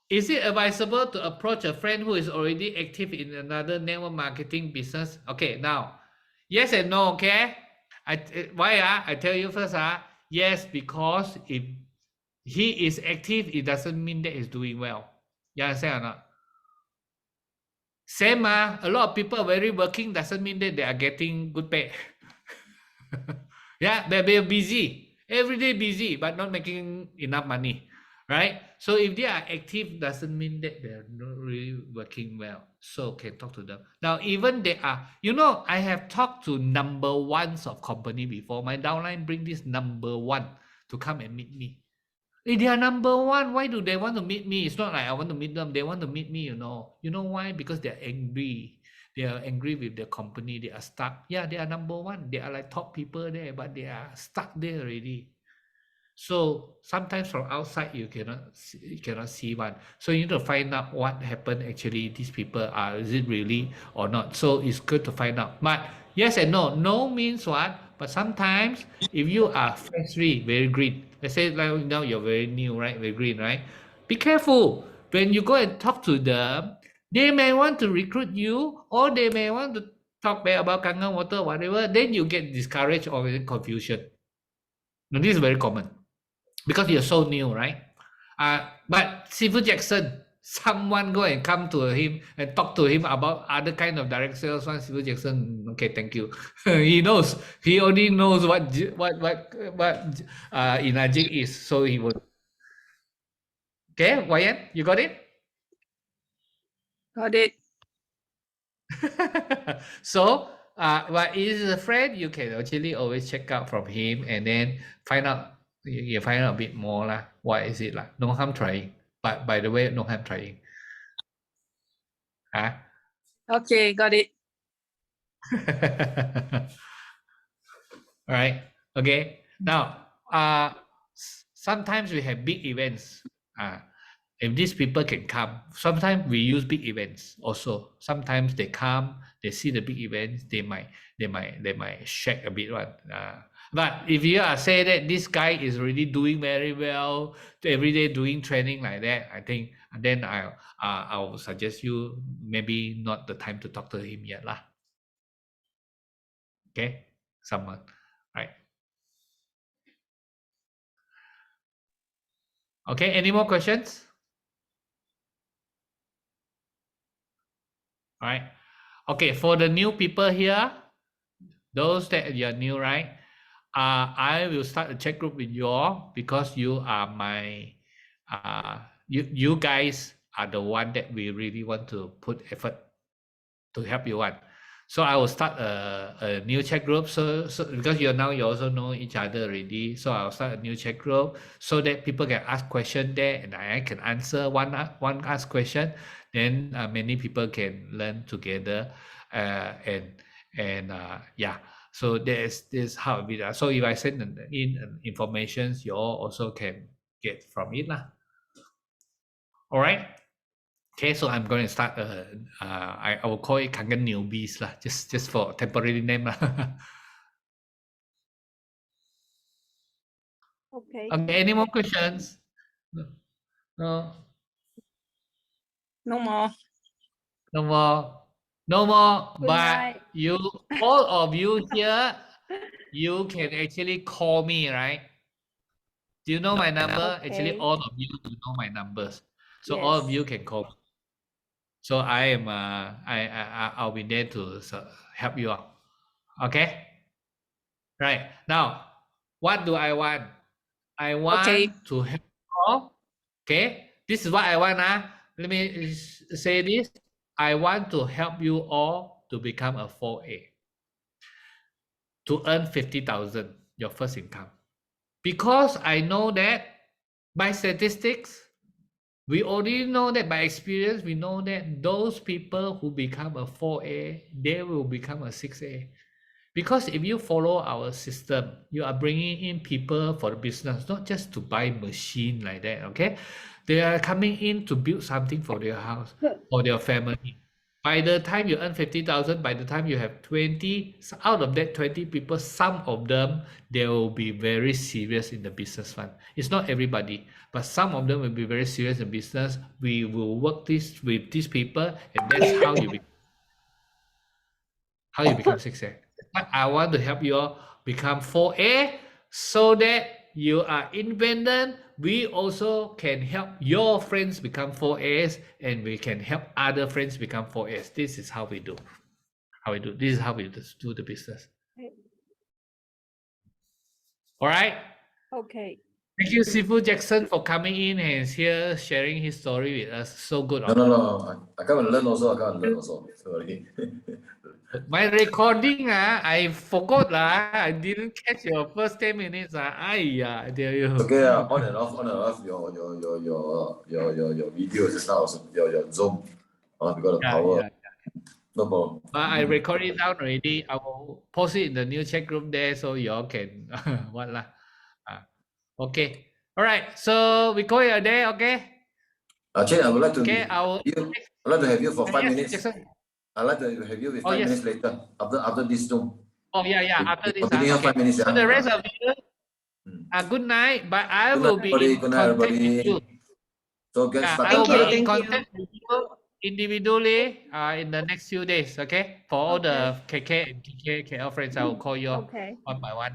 S7: Is it advisable to approach a friend who is already active in another network marketing business? Okay, now, yes and no, okay? Why? I tell you first, yes, because if he is active, it doesn't mean that he's doing well. You understand or not? Same, a lot of people very working doesn't mean that they are getting good pay. Yeah, they're busy, every day busy, but not making enough money, right? So if they are active, doesn't mean that they're not really working well. So can talk to them. Now, even they are, I have talked to number ones of company before. My downline bring this number one to come and meet me. If they are number one, why do they want to meet me? It's not like I want to meet them. They want to meet me, You know why? Because they're angry. They are angry with the company. They are stuck. Yeah, they are number one. They are like top people there, but they are stuck there already. So sometimes from outside you cannot see one. So you need to find out what happened actually. These people is it really or not? So it's good to find out. But yes and no. No means what? But sometimes if you are freshly very green, let's say like now you're very new, right? Very green, right? Be careful when you go and talk to them. They may want to recruit you, or they may want to talk bad about Kangen water, whatever. Then you get discouraged or confusion. And this is very common because you're so new, right? But Stephen Jackson, someone go and come to him and talk to him about other kind of direct sales. One Stephen Jackson, okay, thank you. He knows. He only knows what Inajik is, so he will. Okay, Wayan, you got it.
S9: Got it.
S7: So, but it is a friend, you can actually always check out from him and then find out. You find out a bit more lah. What is it like? No harm trying. But by the way, no harm trying.
S9: Okay, got it.
S7: All right. Okay. Now, sometimes we have big events. If these people can come, sometimes we use big events also. Sometimes they come, they see the big events, they might shake a bit one. But if you are say that this guy is really doing very well, every day doing training like that, I think then I'll suggest you maybe not the time to talk to him yet lah. Okay, someone, right? Okay, any more questions? All right. Okay, for the new people here, those that you're new, right? I will start a chat group with you all because you are my, you guys are the one that we really want to put effort to help you on. So I will start a new chat group. So because you also know each other already. So I'll start a new chat group so that people can ask question there and I can answer one ask question. Then many people can learn together, and yeah. So this how it is. So if I send in information, you all also can get from it lah. All right. Okay, so I'm going to start. I will call it Kangen newbies lah, just for temporary name lah.
S3: Okay.
S7: Okay, any more questions? No,
S9: No more.
S7: no more, no more.
S3: Good
S7: But
S3: night.
S7: you, all of you here, you can actually call me, right? Do you know my number? Actually,
S3: Okay.
S7: all of you know my numbers, so all of
S3: Yes.
S7: you can call me. So I am I'll be there to help you out. Okay. Right now, what do I want? I want
S9: Okay.
S7: to help you all. Okay, this is what I want. Let me say this. I want to help you all to become a 4A, to earn 50,000, your first income. Because I know that by statistics, we already know that by experience, we know that those people who become a 4A, they will become a 6A. Because if you follow our system, you are bringing in people for the business, not just to buy machine like that, okay? They are coming in to build something for their house, for their family. By the time you earn 50,000, by the time you have 20, out of that 20 people, some of them, they will be very serious in the business fund. It's not everybody, but some of them will be very serious in business. We will work this with these people, and that's how you become 6A. But I want to help you all become 4A so that you are independent. We also can help your friends become 4As and we can help other friends become 4As. This is how we do. This is how we do the business. All right.
S3: Okay.
S7: Thank you, Sifu Jackson, for coming in and here sharing his story with us. So good.
S1: No. I come and learn also. Sorry.
S7: My recording, I forgot lah. I didn't catch your first 10 minutes. I tell you.
S1: Okay, on and off your video just now also, your Zoom. Because the power.
S7: Yeah.
S1: No problem.
S7: I record it down already. I will post it in the new chat group there so you all can what lah. Okay. All right. So we call it a day, okay?
S1: Chen, I would like to
S7: I'd
S1: like to have you for 5 minutes.
S7: Jackson.
S1: I'd like to have you with 5 minutes later after this Zoom.
S7: Oh yeah. After this,
S1: continue
S7: okay.
S1: 5 minutes.
S7: So the rest of you, good night. But I will be in contact with you.
S1: So get started.
S7: I will be in
S8: Thank you.
S7: contact with you individually in the next few days. Okay. For all the KK and KL friends, I will call you
S3: Okay.
S7: one by one.